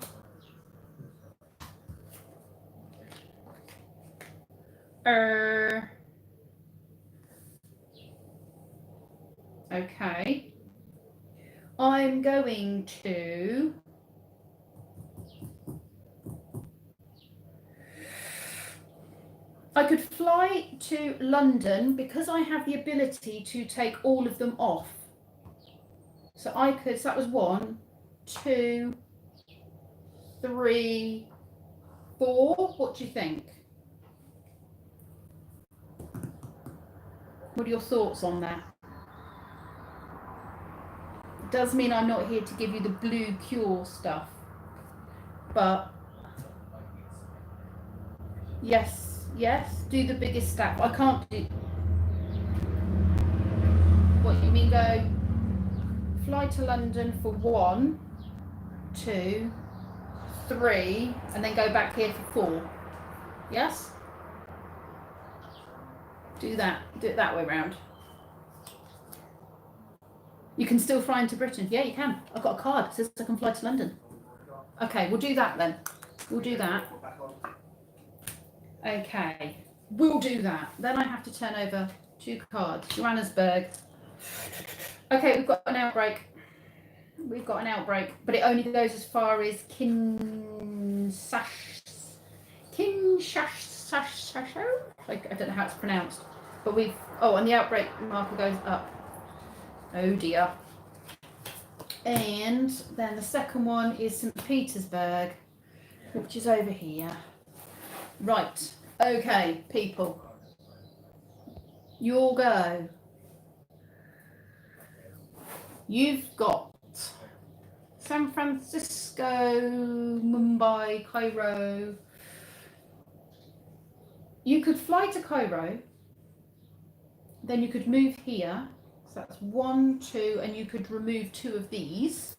Okay. I'm going to I could fly to London because I have the ability to take all of them off. So I could, so that was 1, 2, 3, 4. What do you think? What are your thoughts on that? It does mean I'm not here to give you the blue cure stuff, but yes, do the biggest stack. I can't do. What you mean? Go fly to London for 1, 2, 3, and then go back here for 4. Yes. Do that. Do it that way round. You can still fly into Britain. Yeah, you can. I've got a card that says I can fly to London. Okay, we'll do that then. We'll do that. Okay, we'll do that. Then I have to turn over 2 cards. Johannesburg. Okay, we've got an outbreak. We've got an outbreak, but it only goes as far as Kinshasa. I don't know how it's pronounced, but we've. Oh, and the outbreak marker goes up. Oh dear. And then the second one is St. Petersburg, which is over here. Right. Okay, people. Your go. You've got San Francisco, Mumbai, Cairo. You could fly to Cairo, then you could move here. So that's 1, 2, and you could remove 2 of these.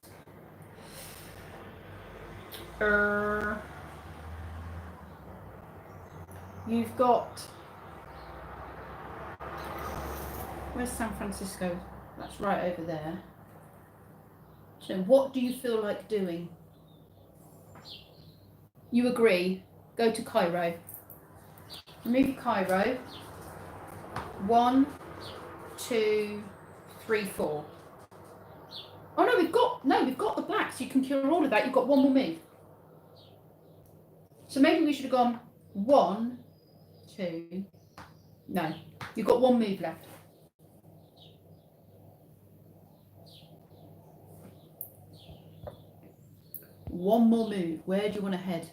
You've got, where's San Francisco? That's right over there. So what do you feel like doing? You agree, go to Cairo. Remove Cairo. 1, 2, 3, 4. Oh no, we've got the blacks. You can cure all of that. You've got 1 more move. So maybe we should have gone 1, 2. No, you've got 1 move left. One more move. Where do you want to head?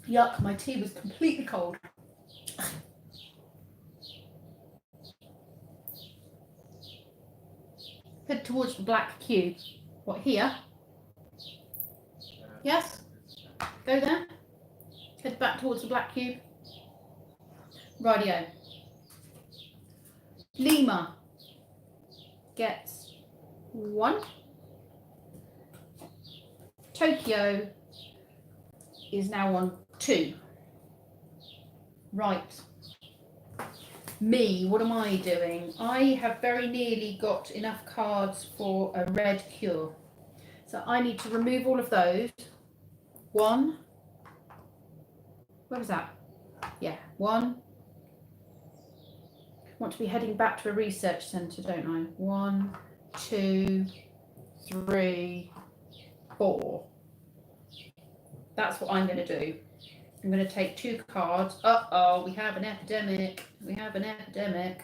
Yuck, my tea was completely cold. Head towards the black cube. What, here? Yes? Go there. Head back towards the black cube. Rightio. Lima gets 1. Tokyo is now on 2. Right. Me, what am I doing? I have very nearly got enough cards for a red cure. So I need to remove all of those. 1. Where was that? Yeah, 1. Want to be heading back to a research centre, don't I? 1, 2, 3, 4. That's what I'm going to do. I'm going to take 2 cards. Uh-oh, we have an epidemic. We have an epidemic.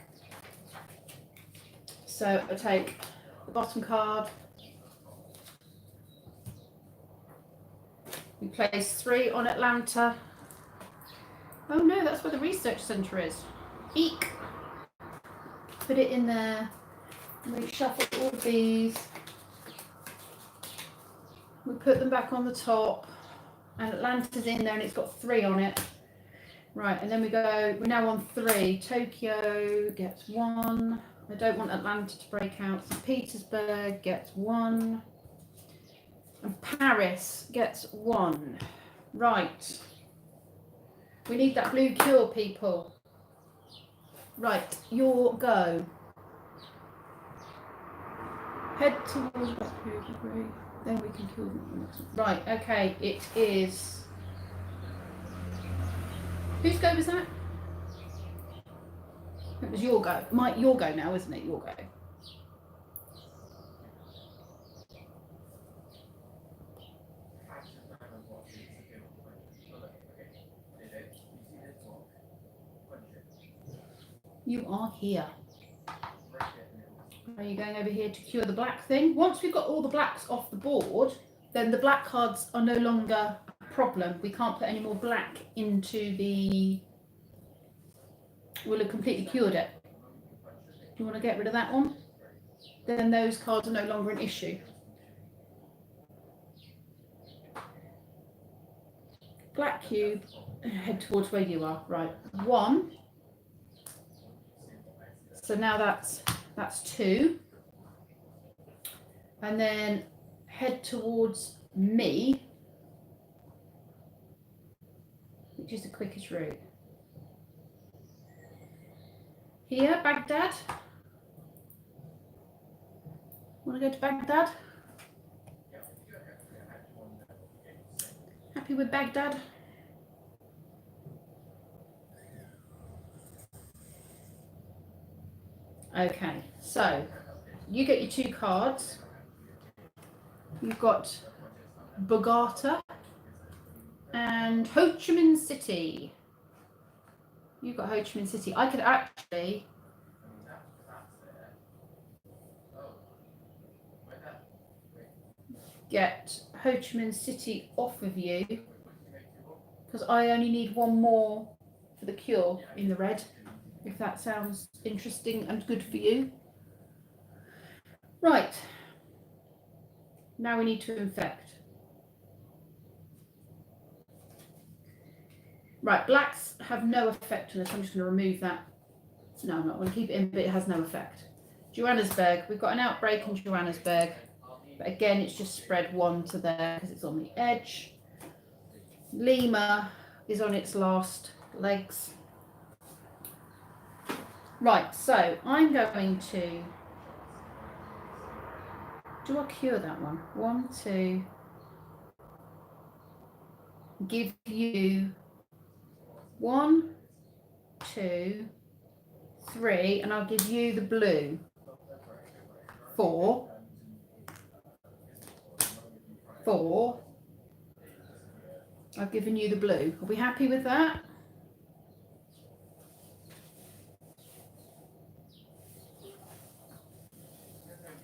So I'll take the bottom card. We place 3 on Atlanta. Oh no, that's where the research centre is. Eek. Put it in there. Reshuffle all of these. We put them back on the top. And Atlanta's in there and it's got 3 on it. Right, and then we're now on 3. Tokyo gets 1. I don't want Atlanta to break out. St. Petersburg gets 1. And Paris gets 1. Right. We need that blue cure, people. Right, your go. Head towards that cure. Then we can kill them. Right, okay, it is. Whose go was that? It was your go. Your go now, isn't it? Your go. You are here. Are you going over here to cure the black thing? Once we've got all the blacks off the board, then the black cards are no longer a problem. We can't put any more black into the... We'll have completely cured it. Do you want to get rid of that one? Then those cards are no longer an issue. Black cube, head towards where you are. Right, 1. So now that's 2. And then head towards me, which is the quickest route. Here, Baghdad. Want to go to Baghdad? happy with Baghdad? Okay, so you get your 2 cards. You've got Bogota and Ho Chi Minh City. You've got Ho Chi Minh City. I could actually get Ho Chi Minh City off of you because I only need 1 more for the cure in the red, if that sounds interesting and good for you. Right, now we need to infect. Right, blacks have no effect on this. I'm just going to remove that. No, I'm not going to keep it in, but it has no effect. Johannesburg, we've got an outbreak in Johannesburg, but again, it's just spread 1 to there because it's on the edge. Lima is on its last legs. Right, so I'm going to do I cure that one? 1, 2. Give you 1, 2, 3, and I'll give you the blue. 4. 4. I've given you the blue. Are we happy with that?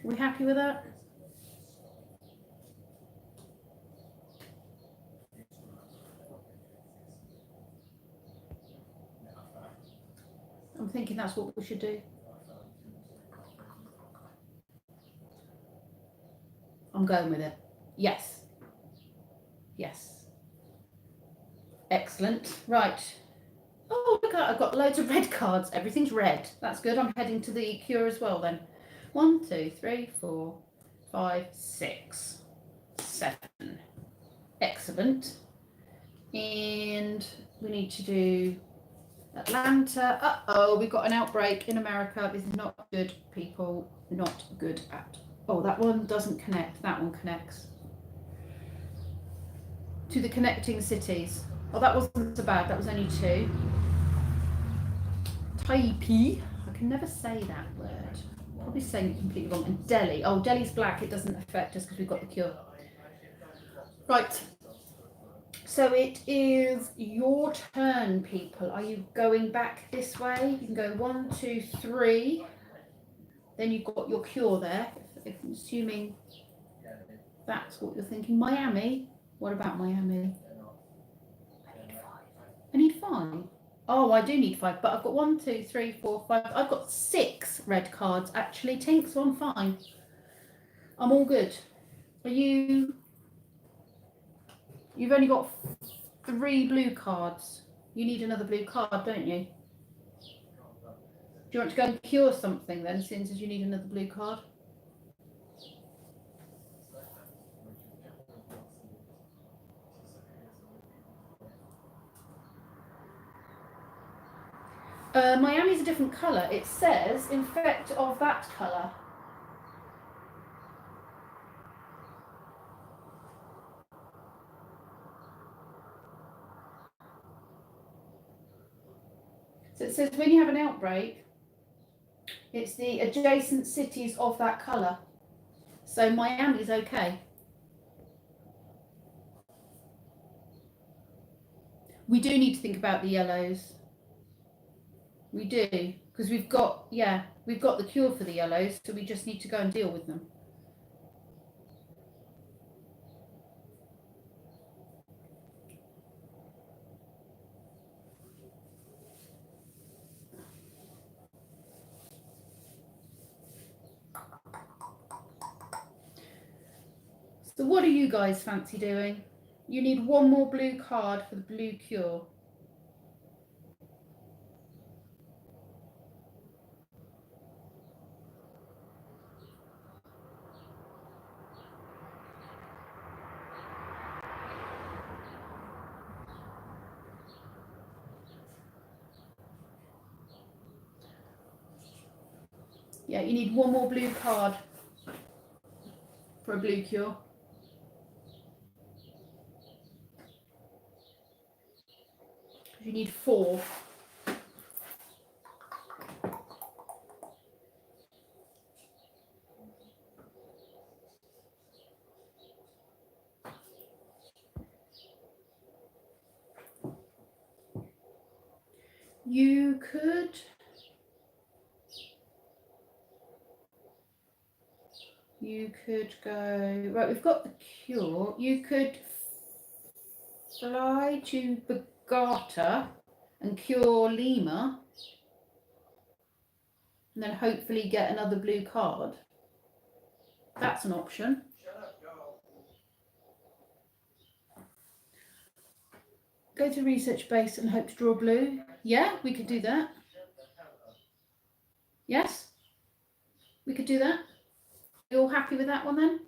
Are we happy with that? I'm thinking that's what we should do. I'm going with it. Yes. Yes. Excellent. Right. Oh, look, I've got loads of red cards. Everything's red. That's good. I'm heading to the cure as well then. 1, 2, 3, 4, 5, 6, 7. Excellent. And we need to do Atlanta. Uh-oh, we've got an outbreak in America. This is not good, people. Not good at. Oh, that one doesn't connect. That one connects. To the connecting cities. Oh, that wasn't so bad. That was only 2. Taipei. I can never say that word. Probably saying it completely wrong. And Delhi. Oh, Delhi's black. It doesn't affect us because we've got the cure. Right. So it is your turn, people. Are you going back this way? You can go 1, 2, 3. Then you've got your cure there. If assuming that's what you're thinking. Miami. What about Miami? I need 5. Oh, I do need 5, but I've got 1, 2, 3, 4, 5. I've got 6 red cards actually, Tink, so I'm fine. I'm all good. Are you? You've only got 3 blue cards. You need another blue card, don't you? Do you want to go and cure something then, since you need another blue card? Miami's a different colour. It says infect of that colour. So it says when you have an outbreak, it's the adjacent cities of that colour. So Miami's okay. We do need to think about the yellows. We do, because we've got the cure for the yellows, so we just need to go and deal with them. So what do you guys fancy doing? You need 1 more blue card for the blue cure. Yeah, you need 1 more blue card for a blue cure. You need 4. You could go, right, we've got the cure. You could fly to Bogota and cure Lima and then hopefully get another blue card. That's an option. Go to research base and hope to draw blue. Yeah, we could do that. Yes, we could do that. You all happy with that one then?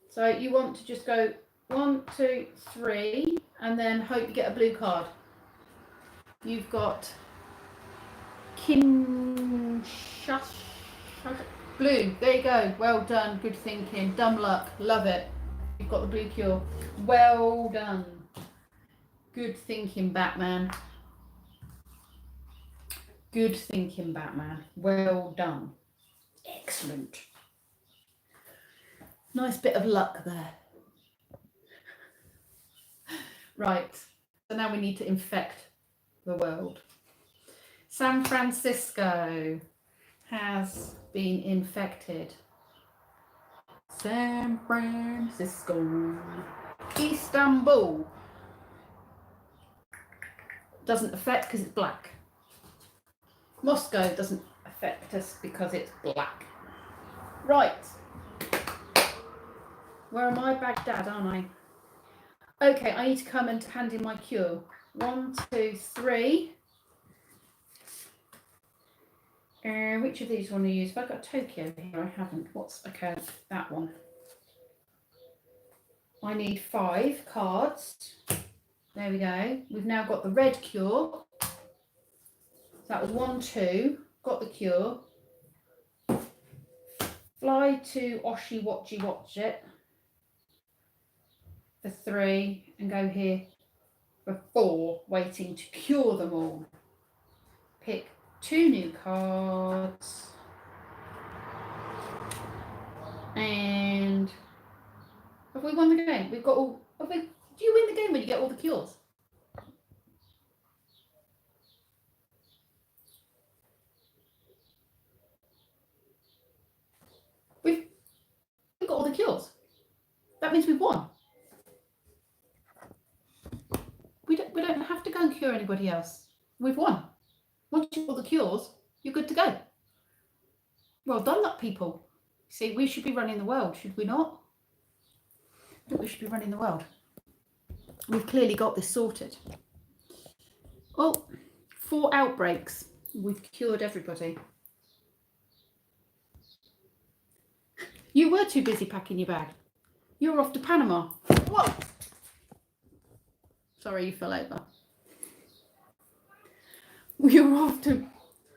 So you want to just go 1, 2, 3, and then hope you get a blue card. You've got Kinshasa blue. There you go. Well done. Good thinking. Dumb luck. Love it. You've got the blue cure. Well done. Good thinking, Batman. Good thinking, Batman. Well done. Excellent. Nice bit of luck there. Right. So now we need to infect the world. San Francisco has been infected. San Francisco. Istanbul doesn't affect because it's black. Moscow doesn't affect us because it's black. Right. Where am I? Baghdad, aren't I? Okay, I need to come and hand in my cure. 1, 2, 3. Which of these want to use? Have I got Tokyo here? I haven't. What's, okay, that one. I need 5 cards. There we go. We've now got the red cure. So that was 1, 2. Got the cure. Fly to Oshi Watchy Watch It for 3 and go here for 4, waiting to cure them all. Pick 2 new cards. And have we won the game? We've got all. Do you win the game when you get all the cures? We've got all the cures. That means we've won. We don't have to go and cure anybody else. We've won. Once you've got all the cures, you're good to go. Well done, luck people. See, we should be running the world, should we not? I think we should be running the world. We've clearly got this sorted. Oh, 4 outbreaks. We've cured everybody. You were too busy packing your bag. You were off to Panama. Whoa! Sorry, you fell over. You were off to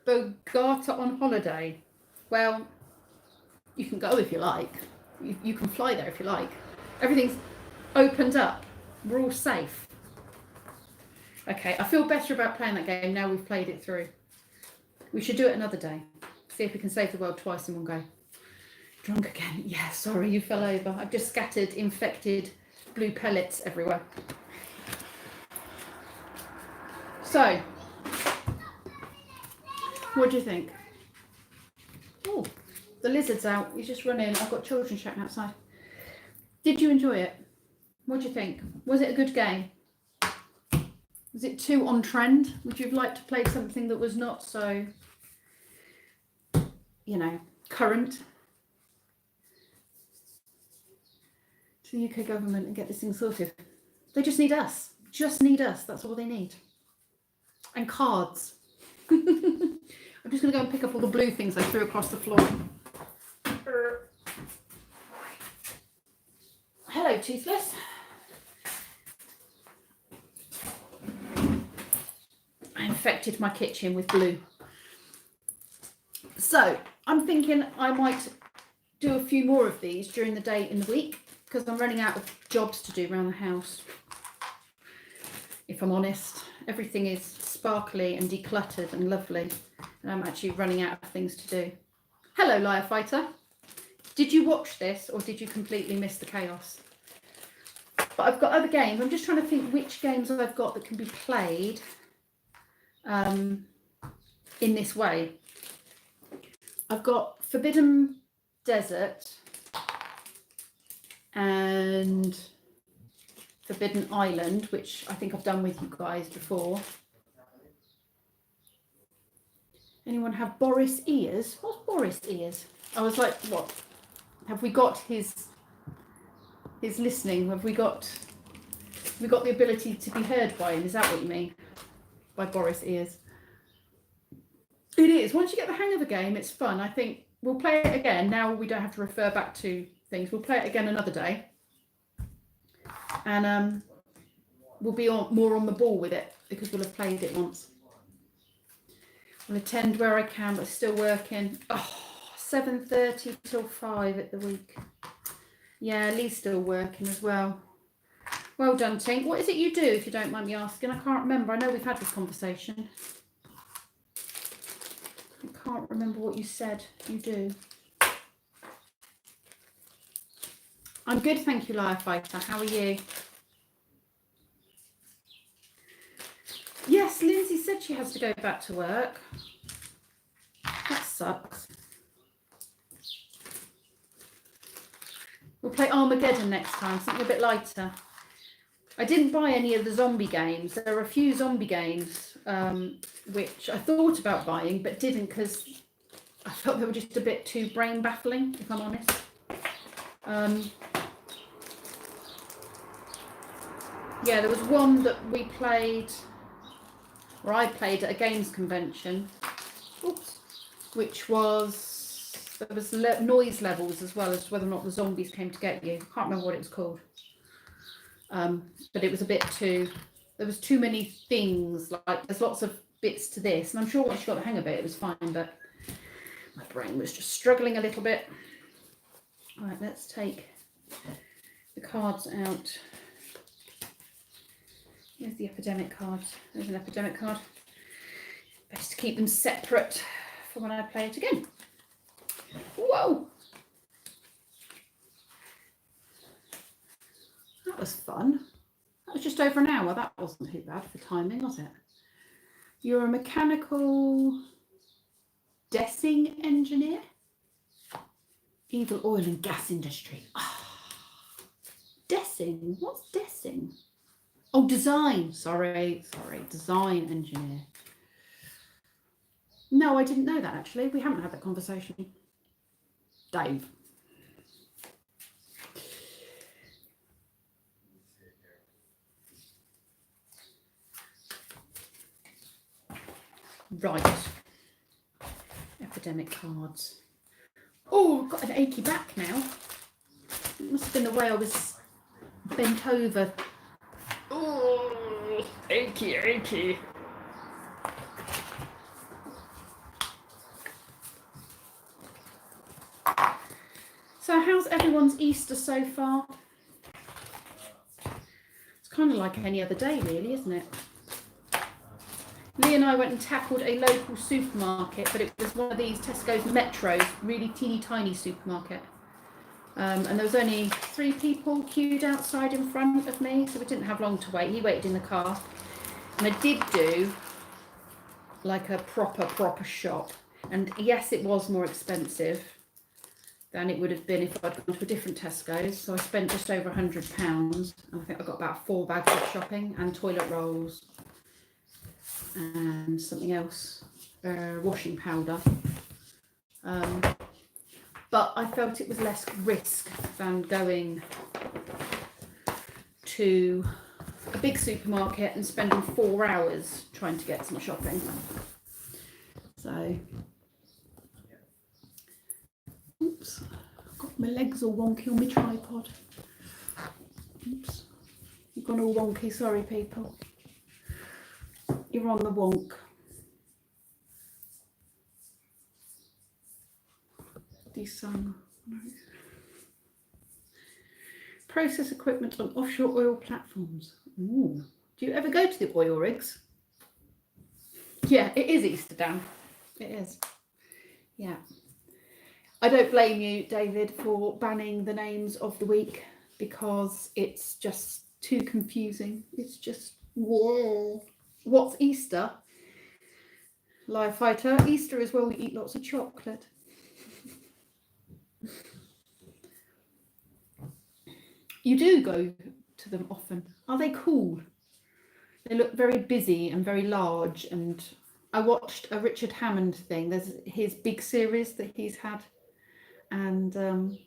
Bogota on holiday. Well, you can go if you like. You can fly there if you like. Everything's opened up. We're all safe. Okay, I feel better about playing that game now we've played it through. We should do it another day. See if we can save the world twice in one go. Drunk again. Yeah, sorry, you fell over. I've just scattered infected blue pellets everywhere. So, what do you think? Oh, the lizard's out. He's just run in. I've got children shouting outside. Did you enjoy it? What do you think? Was it a good game? Was it too on trend? Would you have liked to play something that was not so, you know, current to the UK government and get this thing sorted? They just need us. Just need us. That's all they need. And cards. I'm just going to go and pick up all the blue things I threw across the floor. Hello, Toothless. I infected my kitchen with blue. So I'm thinking I might do a few more of these during the day in the week because I'm running out of jobs to do around the house. if I'm honest. Everything is sparkly and decluttered and lovely, and I'm actually running out of things to do. Hello, Liar Fighter. Did you watch this or did you completely miss the chaos? But I've got other games. I'm just trying to think which games I've got that can be played in this way. I've got Forbidden Desert and Forbidden Island, which I think I've done with you guys before. Anyone have Boris Ears? What's Boris Ears? I was like, what? Have we got his listening? Have we got the ability to be heard by him? Is that what you mean by Boris Ears? It is. Once you get the hang of a game, it's fun. I think we'll play it again. Now we don't have to refer back to things. We'll play it again another day. And we'll be more on the ball with it because we'll have played it once. I'll attend where I can, but still working. Oh, 7:30 till 5 at the week. Yeah, Lee's still working as well. Well done, Tink. What is it you do, if you don't mind me asking? I can't remember. I know we've had this conversation. I can't remember what you said you do. I'm good, thank you, Liar Fighter. How are you? Yes, Lindsay said she has to go back to work. That sucks. We'll play Armageddon next time, something a bit lighter. I didn't buy any of the zombie games. There are a few zombie games which I thought about buying but didn't because I felt they were just a bit too brain baffling, if I'm honest. Yeah, there was one that we played, or I played at a games convention, which was, there was noise levels as well as whether or not the zombies came to get you. I can't remember what it was called. But it was a bit too, there was too many things, like there's lots of bits to this, and I'm sure once you got the hang of it, it was fine, but my brain was just struggling a little bit. All right, let's take the cards out. Here's the epidemic card. There's an epidemic card. Best to keep them separate for when I play it again. Whoa! That was fun. That was just over an hour. That wasn't too bad for timing, was it? You're a mechanical dessing engineer? Evil oil and gas industry. Oh. Dessing? What's dessing? Oh, design. Sorry. Design engineer. No, I didn't know that actually. We haven't had that conversation. Dave. Right. Epidemic cards. Oh, I've got an achy back now. It must have been the way I was bent over. Oh, achy. So how's everyone's Easter so far? It's kind of like any other day really, isn't it? Lee and I went and tackled a local supermarket, but it was one of these Tesco's Metros, really teeny tiny supermarket. And there was only 3 people queued outside in front of me, so we didn't have long to wait. He waited in the car. And I did do like a proper shop. And yes, it was more expensive than it would have been if I'd gone to a different Tesco's. So I spent just over £100. And I think I got about 4 bags of shopping and toilet rolls and something else, washing powder. But I felt it was less risk than going to a big supermarket and spending 4 hours trying to get some shopping. So, oops, I've got my legs all wonky on my tripod. Oops, you've gone all wonky, sorry people. You're on the wonk. Desung. Process equipment on offshore oil platforms. Ooh, Do you ever go to the oil rigs? Yeah, it is Easter, Dan. It is. Yeah. I don't blame you, David, for banning the names of the week because it's just too confusing. It's just, whoa. What's Easter? Live fighter. Easter is where we eat lots of chocolate. You do go to them often. Are they cool? They look very busy and very large. And I watched a Richard Hammond thing. There's his big series that he's had. And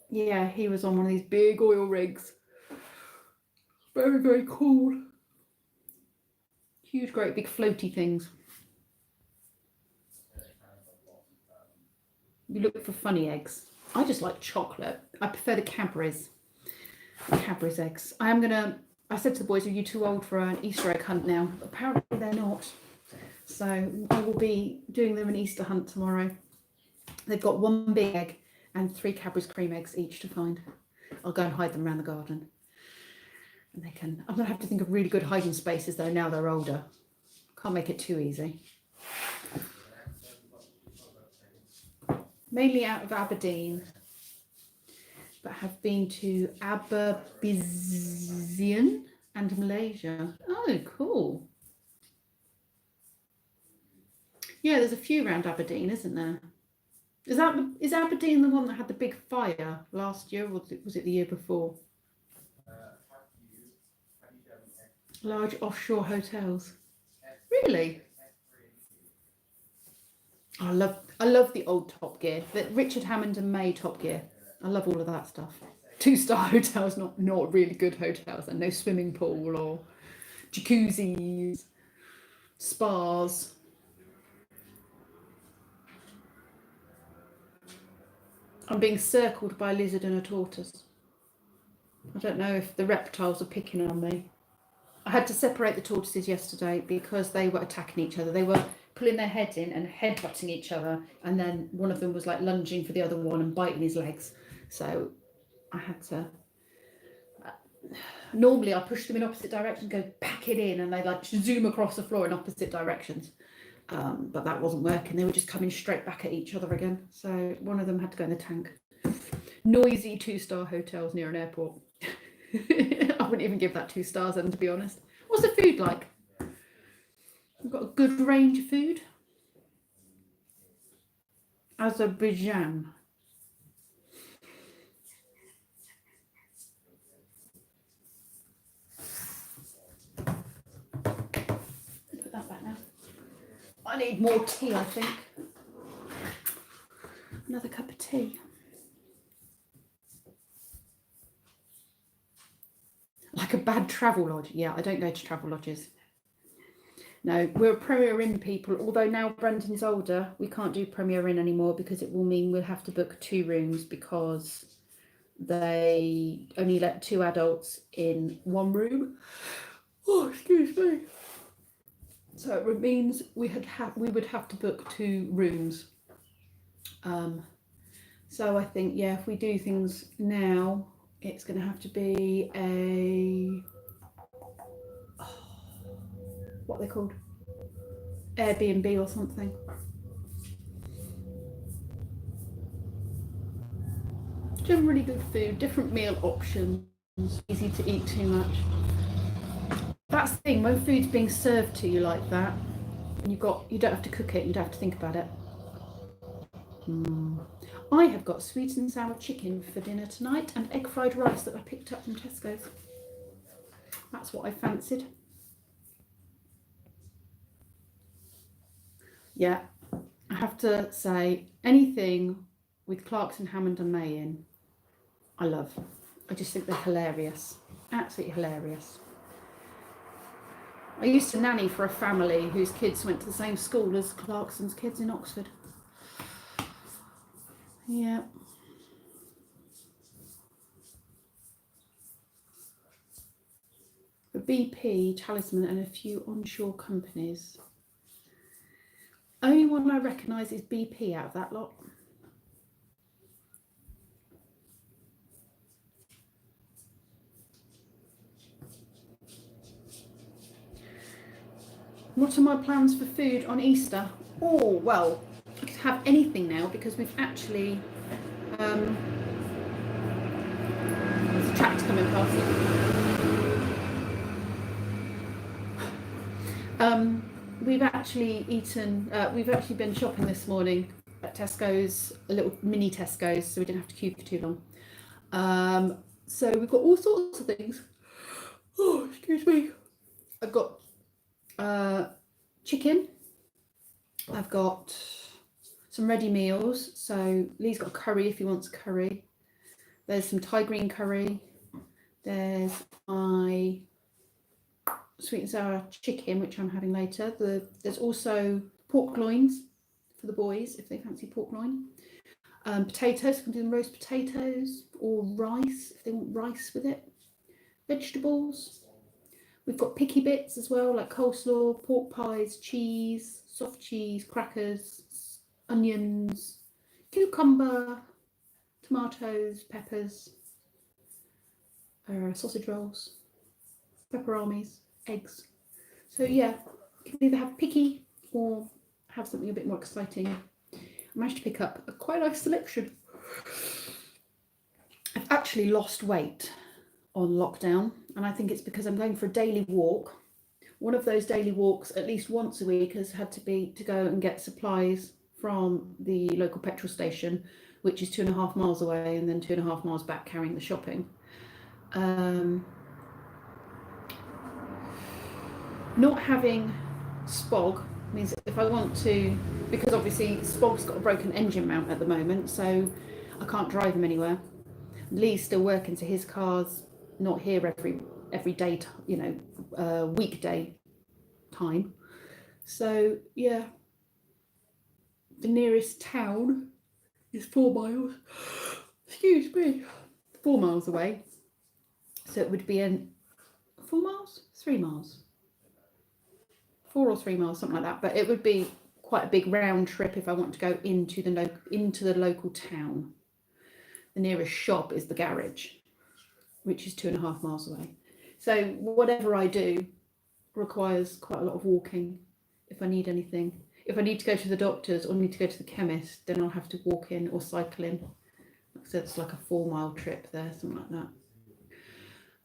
yeah, he was on one of these big oil rigs. Very, very cool. Huge, great big floaty things. You look for funny eggs. I just like chocolate. I prefer the Cadbury's. Cadbury's eggs. I said to the boys, are you too old for an Easter egg hunt now? Apparently they're not. So I will be doing them an Easter hunt tomorrow. They've got one big egg and 3 Cadbury's cream eggs each to find. I'll go and hide them around the garden. And I'm going to have to think of really good hiding spaces though now they're older. Can't make it too easy. Mainly out of Aberdeen, but have been to Azerbaijan and Malaysia. Oh, cool. Yeah, there's a few around Aberdeen, isn't there? Is Aberdeen the one that had the big fire last year, or was it the year before? Large offshore hotels. Really? I love the old Top Gear, the Richard Hammond and May Top Gear. I love all of that stuff. 2-star hotels, not really good hotels, and no swimming pool or jacuzzis, spas. I'm being circled by a lizard and a tortoise. I don't know if the reptiles are picking on me. I had to separate the tortoises yesterday because they were attacking each other. They were pulling their heads in and headbutting each other, and then one of them was like lunging for the other one and biting his legs. So I had to. Normally I push them in opposite directions, go pack it in, and they like zoom across the floor in opposite directions. But that wasn't working. They were just coming straight back at each other again. So one of them had to go in the tank. Noisy 2-star hotels near an airport. I wouldn't even give that 2 stars then, to be honest. What's the food like? We've got a good range of food. Azerbaijan. Put that back now. I need more tea, I think. Another cup of tea. Like a bad travel lodge. Yeah, I don't go to travel lodges. No, we're Premier Inn people. Although now Brendan's older, we can't do Premier Inn anymore because it will mean we'll have to book 2 rooms because they only let 2 adults in 1 room. Oh, excuse me. So it means we would have to book 2 rooms. So I think, yeah, if we do things now, it's going to have to be what are they called? Airbnb or something. Generally good food, different meal options, easy to eat too much. That's the thing, when food's being served to you like that, you don't have to cook it, you don't have to think about it. I have got sweet and sour chicken for dinner tonight and egg fried rice that I picked up from Tesco's. That's what I fancied. Yeah, I have to say, anything with Clarkson, Hammond and May in, I love. I just think they're hilarious. Absolutely hilarious. I used to nanny for a family whose kids went to the same school as Clarkson's kids in Oxford. Yeah. For BP, Talisman and a few onshore companies. Only one I recognise is BP out of that lot. What are my plans for food on Easter? Oh, well, I could have anything now because we've actually... there's a tractor coming past. We've actually been shopping this morning at Tesco's, a little mini Tesco's, so we didn't have to queue for too long. So we've got all sorts of things. Oh, excuse me. I've got chicken. I've got some ready meals. So Lee's got a curry if he wants curry. There's some Thai green curry. There's my sweet and sour chicken, which I'm having later. There's also pork loins for the boys if they fancy pork loin. Potatoes, I can do them roast potatoes or rice if they want rice with it. Vegetables. We've got picky bits as well, like coleslaw, pork pies, cheese, soft cheese, crackers, onions, cucumber, tomatoes, peppers, sausage rolls, pepperamis, eggs. So yeah, you can either have picky or have something a bit more exciting. I managed to pick up a quite nice selection. I've actually lost weight on lockdown, and I think it's because I'm going for a daily walk. One of those daily walks at least once a week has had to be to go and get supplies from the local petrol station, which is 2.5 miles away, and then 2.5 miles back carrying the shopping. Not having spog means if I want to, because obviously spog's got a broken engine mount at the moment, so I can't drive him anywhere. Lee's still working, so his car's not here every day, weekday time. So yeah, the nearest town is 4 miles. Excuse me, 4 miles away. So it would be 4 miles, 3 miles, 4 or 3 miles, something like that. But it would be quite a big round trip if I want to go into the local town. The nearest shop is the garage, which is 2.5 miles away. So whatever I do requires quite a lot of walking. If I need anything, if I need to go to the doctor's or need to go to the chemist, then I'll have to walk in or cycle in. So it's like a 4 mile trip there, something like that.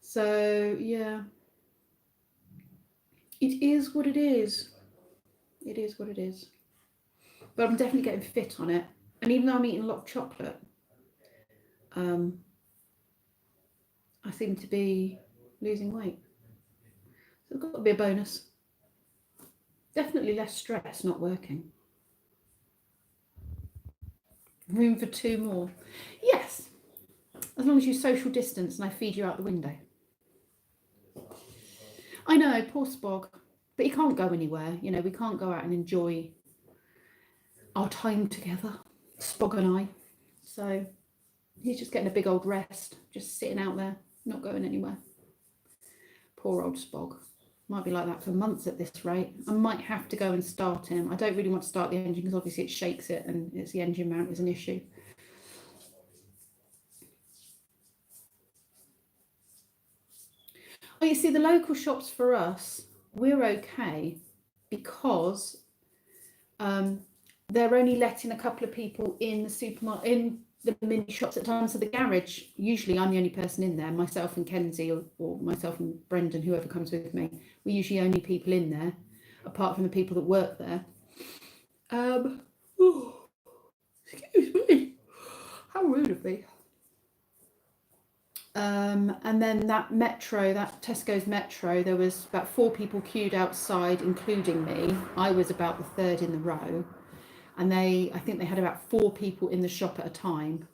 So yeah, it is what it is. It is what it is. But I'm definitely getting fit on it. And even though I'm eating a lot of chocolate, I seem to be losing weight. So it's got to be a bonus. Definitely less stress not working. Room for 2 more. Yes, as long as you social distance and I feed you out the window. I know, poor Spog, but he can't go anywhere. You know, we can't go out and enjoy our time together, Spog and I. So he's just getting a big old rest, just sitting out there, not going anywhere. Poor old Spog. Might be like that for months at this rate. I might have to go and start him. I don't really want to start the engine because obviously it shakes it and it's the engine mount is an issue. Oh, you see, the local shops for us, we're okay because they're only letting a couple of people in the supermarket, in the mini shops at times. So the garage, usually I'm the only person in there, myself and Kenzie or myself and Brendan, whoever comes with me. We're usually only people in there, apart from the people that work there. Excuse me, how rude of me. And then that Tesco's Metro, there was about 4 people queued outside, including me. I was about the 3rd in the row. And I think they had about 4 people in the shop at a time,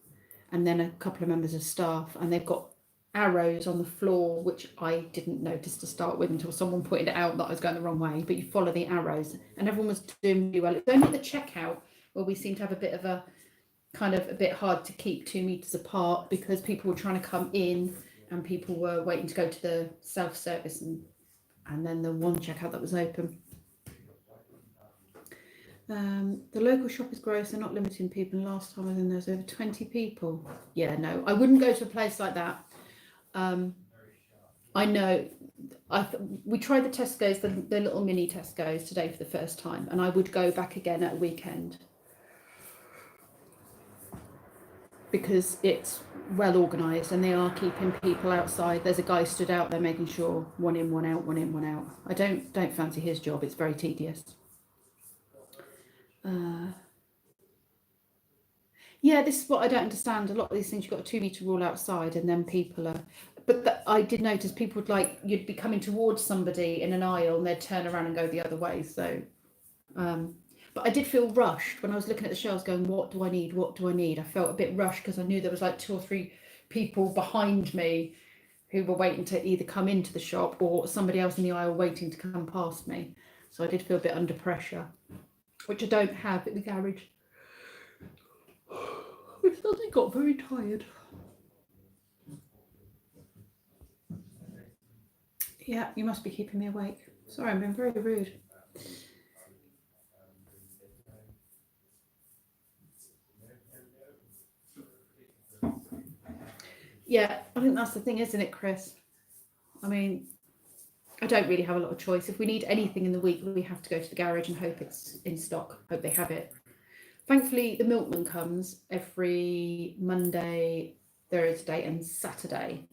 and then a couple of members of staff. And they've got arrows on the floor, which I didn't notice to start with until someone pointed it out that I was going the wrong way. But you follow the arrows, and everyone was doing really well. It's only at the checkout where we seem to have a bit of a bit hard to keep 2 meters apart because people were trying to come in and people were waiting to go to the self-service and then the one checkout that was open. The local shop is gross. They're not limiting people. And last time I was in there was over 20 people. Yeah, no, I wouldn't go to a place like that. I know we tried the Tesco's, the little mini Tesco's today for the first time, and I would go back again at a weekend because it's well organised and they are keeping people outside. There's a guy stood out there making sure one in, one out, one in, one out. I don't fancy his job. It's very tedious. Yeah, this is what I don't understand. A lot of these things, you've got a 2 metre rule outside and then people are... But I did notice people would you'd be coming towards somebody in an aisle and they'd turn around and go the other way. So, but I did feel rushed when I was looking at the shelves going, what do I need? What do I need? I felt a bit rushed because I knew there was 2 or 3 people behind me who were waiting to either come into the shop or somebody else in the aisle waiting to come past me. So I did feel a bit under pressure, which I don't have at the garage. I suddenly got very tired. Yeah, you must be keeping me awake. Sorry, I'm being very rude. Yeah, I think that's the thing, isn't it, Chris? I mean, I don't really have a lot of choice. If we need anything in the week, we have to go to the garage and hope it's in stock, hope they have it. Thankfully, the milkman comes every Monday, Thursday and Saturday.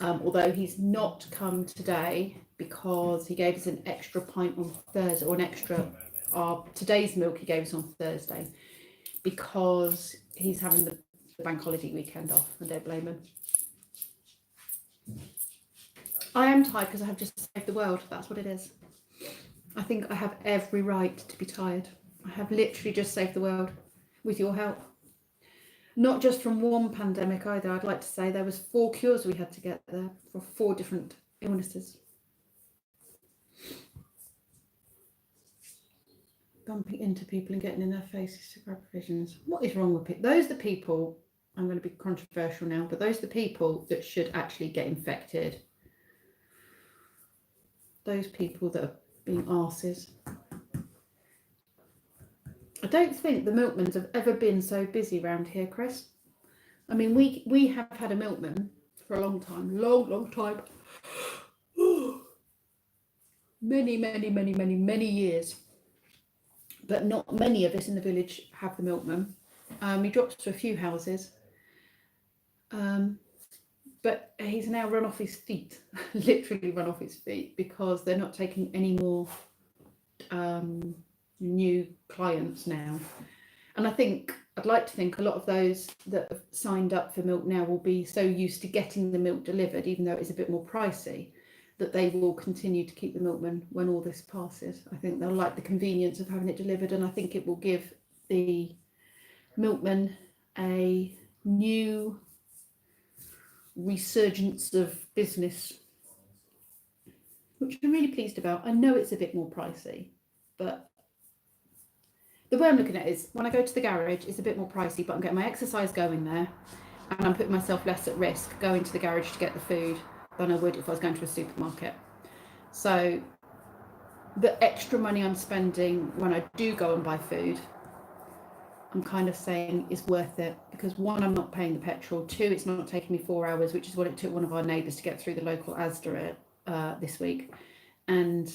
Although he's not come today because he gave us an extra pint on Thursday, or an extra, today's milk he gave us on Thursday because he's having the bank holiday weekend off, and don't blame him. I am tired because I have just saved the world. That's what it is. I think I have every right to be tired. I have literally just saved the world with your help. Not just from one pandemic either. I'd like to say there was 4 cures we had to get there for 4 different illnesses. Bumping into people and getting in their faces to grab provisions. What is wrong with people? Those are the people, I'm going to be controversial now, but those are the people that should actually get infected. Those people that are being arses. I don't think the milkmans have ever been so busy around here, Chris. I mean, we have had a milkman for a long time, long time. Many years. But not many of us in the village have the milkman. He drops to a few houses. But he's now run off his feet, literally run off his feet, because they're not taking any more new clients now. And I'd like to think a lot of those that have signed up for milk now will be so used to getting the milk delivered, even though it's a bit more pricey, that they will continue to keep the milkman when all this passes. I think they'll like the convenience of having it delivered, and I think it will give the milkman a new resurgence of business, which I'm really pleased about. I know it's a bit more pricey, but the way I'm looking at it is when I go to the garage, it's a bit more pricey, but I'm getting my exercise going there and I'm putting myself less at risk going to the garage to get the food than I would if I was going to a supermarket. So the extra money I'm spending when I do go and buy food, I'm kind of saying is worth it, because 1, I'm not paying the petrol, 2, it's not taking me 4 hours, which is what it took one of our neighbours to get through the local Asda this week. And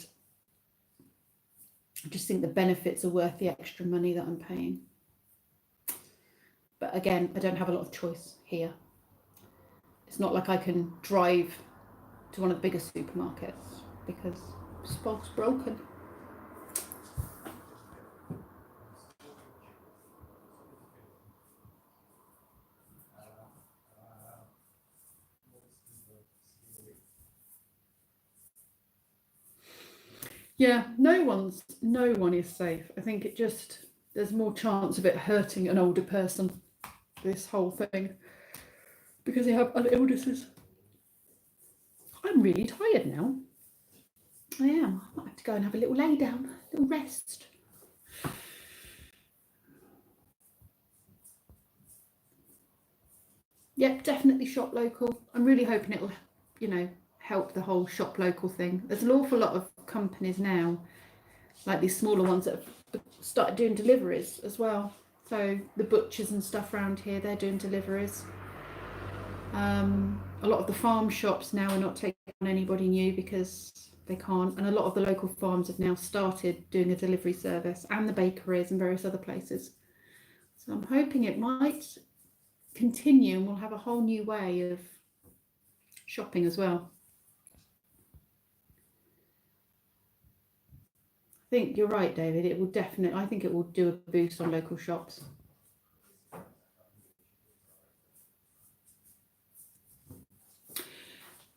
I just think the benefits are worth the extra money that I'm paying. But again, I don't have a lot of choice here. It's not like I can drive to one of the biggest supermarkets because Spog's broken. Yeah, no one is safe. I think there's more chance of it hurting an older person, this whole thing, because they have other illnesses. I'm really tired now. I am. I might have to go and have a little lay down, a little rest. Yep, definitely shop local. I'm really hoping it'll, help the whole shop local thing. There's an awful lot of companies now, like these smaller ones, that have started doing deliveries as well. So the butchers and stuff around here, they're doing deliveries. A lot of the farm shops now are not taking anybody new because they can't. And a lot of the local farms have now started doing a delivery service, and the bakeries and various other places. So I'm hoping it might continue and we'll have a whole new way of shopping as well. I think you're right, David. It will definitely, I think it will do a boost on local shops.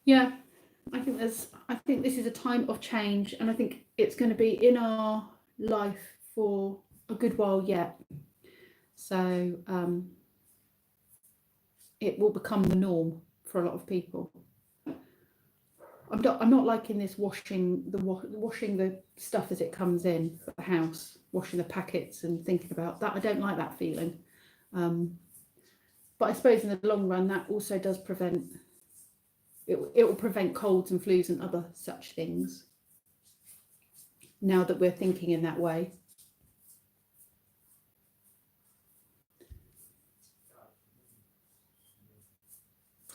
Yeah, I think this is a time of change, and I think it's going to be in our life for a good while yet. So it will become the norm for a lot of people. I'm not liking this washing the stuff as it comes in the house, washing the packets and thinking about that. I don't like that feeling. But I suppose in the long run that also does prevent, it will prevent colds and flus and other such things, now that we're thinking in that way.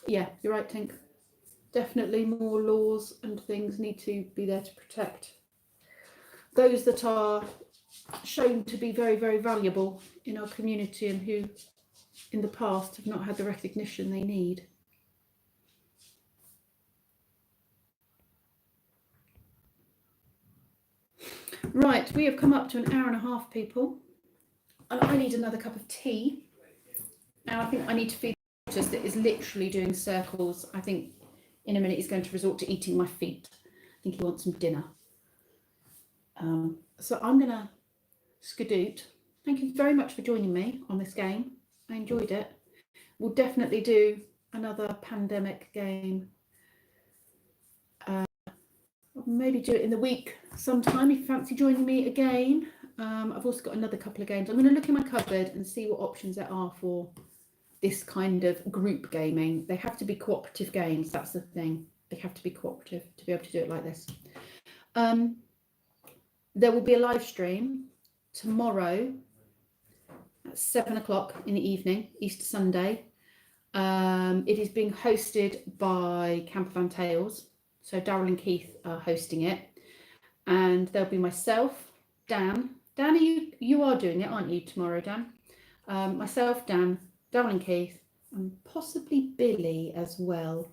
Yeah, you're right, Tink. Definitely more laws and things need to be there to protect those that are shown to be very, very valuable in our community and who in the past have not had the recognition they need. Right, we have come up to an hour and a half, people. And I need another cup of tea. Now I think I need to feed Lotus that is literally doing circles. I think in a minute he's going to resort to eating my feet. I think he wants some dinner. So I'm going to skedoot. Thank you very much for joining me on this game. I enjoyed it. We'll definitely do another pandemic game. Maybe do it in the week sometime if you fancy joining me again. I've also got another couple of games. I'm going to look in my cupboard and see what options there are for this kind of group gaming. They have to be cooperative games. That's the thing. They have to be cooperative to be able to do it like this. There will be a live stream tomorrow at 7 o'clock in the evening, Easter Sunday. It is being hosted by Campervan Tales. So Daryl and Keith are hosting it. And there'll be myself, Dan. Dan, you are doing it, aren't you, tomorrow, Dan? Myself, Dan, Daryl and Keith, and possibly Billy as well,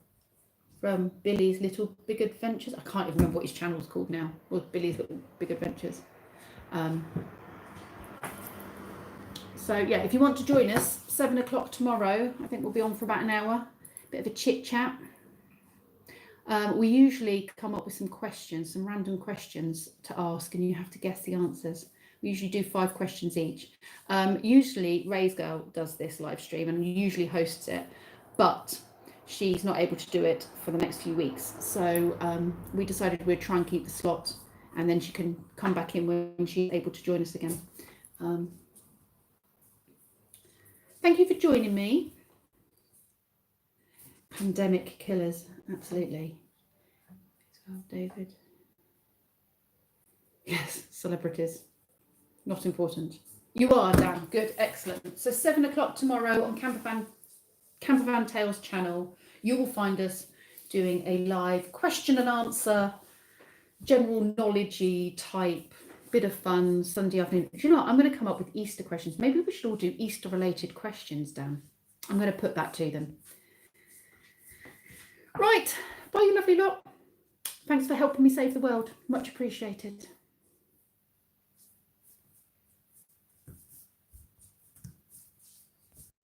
from Billy's Little Big Adventures. I can't even remember what his channel's called now. Well, Billy's Little Big Adventures. So yeah, if you want to join us, 7 o'clock tomorrow. I think we'll be on for about an hour. Bit of a chit chat. We usually come up with some questions, some random questions to ask, and you have to guess the answers. We usually do 5 questions each. Usually Ray's girl does this live stream and usually hosts it, but she's not able to do it for the next few weeks. So we decided we'd try and keep the slot, and then she can come back in when she's able to join us again. Thank you for joining me. Pandemic killers, absolutely. David. Yes, celebrities. Not important. You are, Dan. Good, excellent. So 7 o'clock tomorrow on Campervan Tales channel, you will find us doing a live question and answer, general knowledge-y type, bit of fun, Sunday afternoon. Do you know what? I'm going to come up with Easter questions. Maybe we should all do Easter-related questions, Dan. I'm going to put that to them. Right. Bye, you lovely lot. Thanks for helping me save the world. Much appreciated.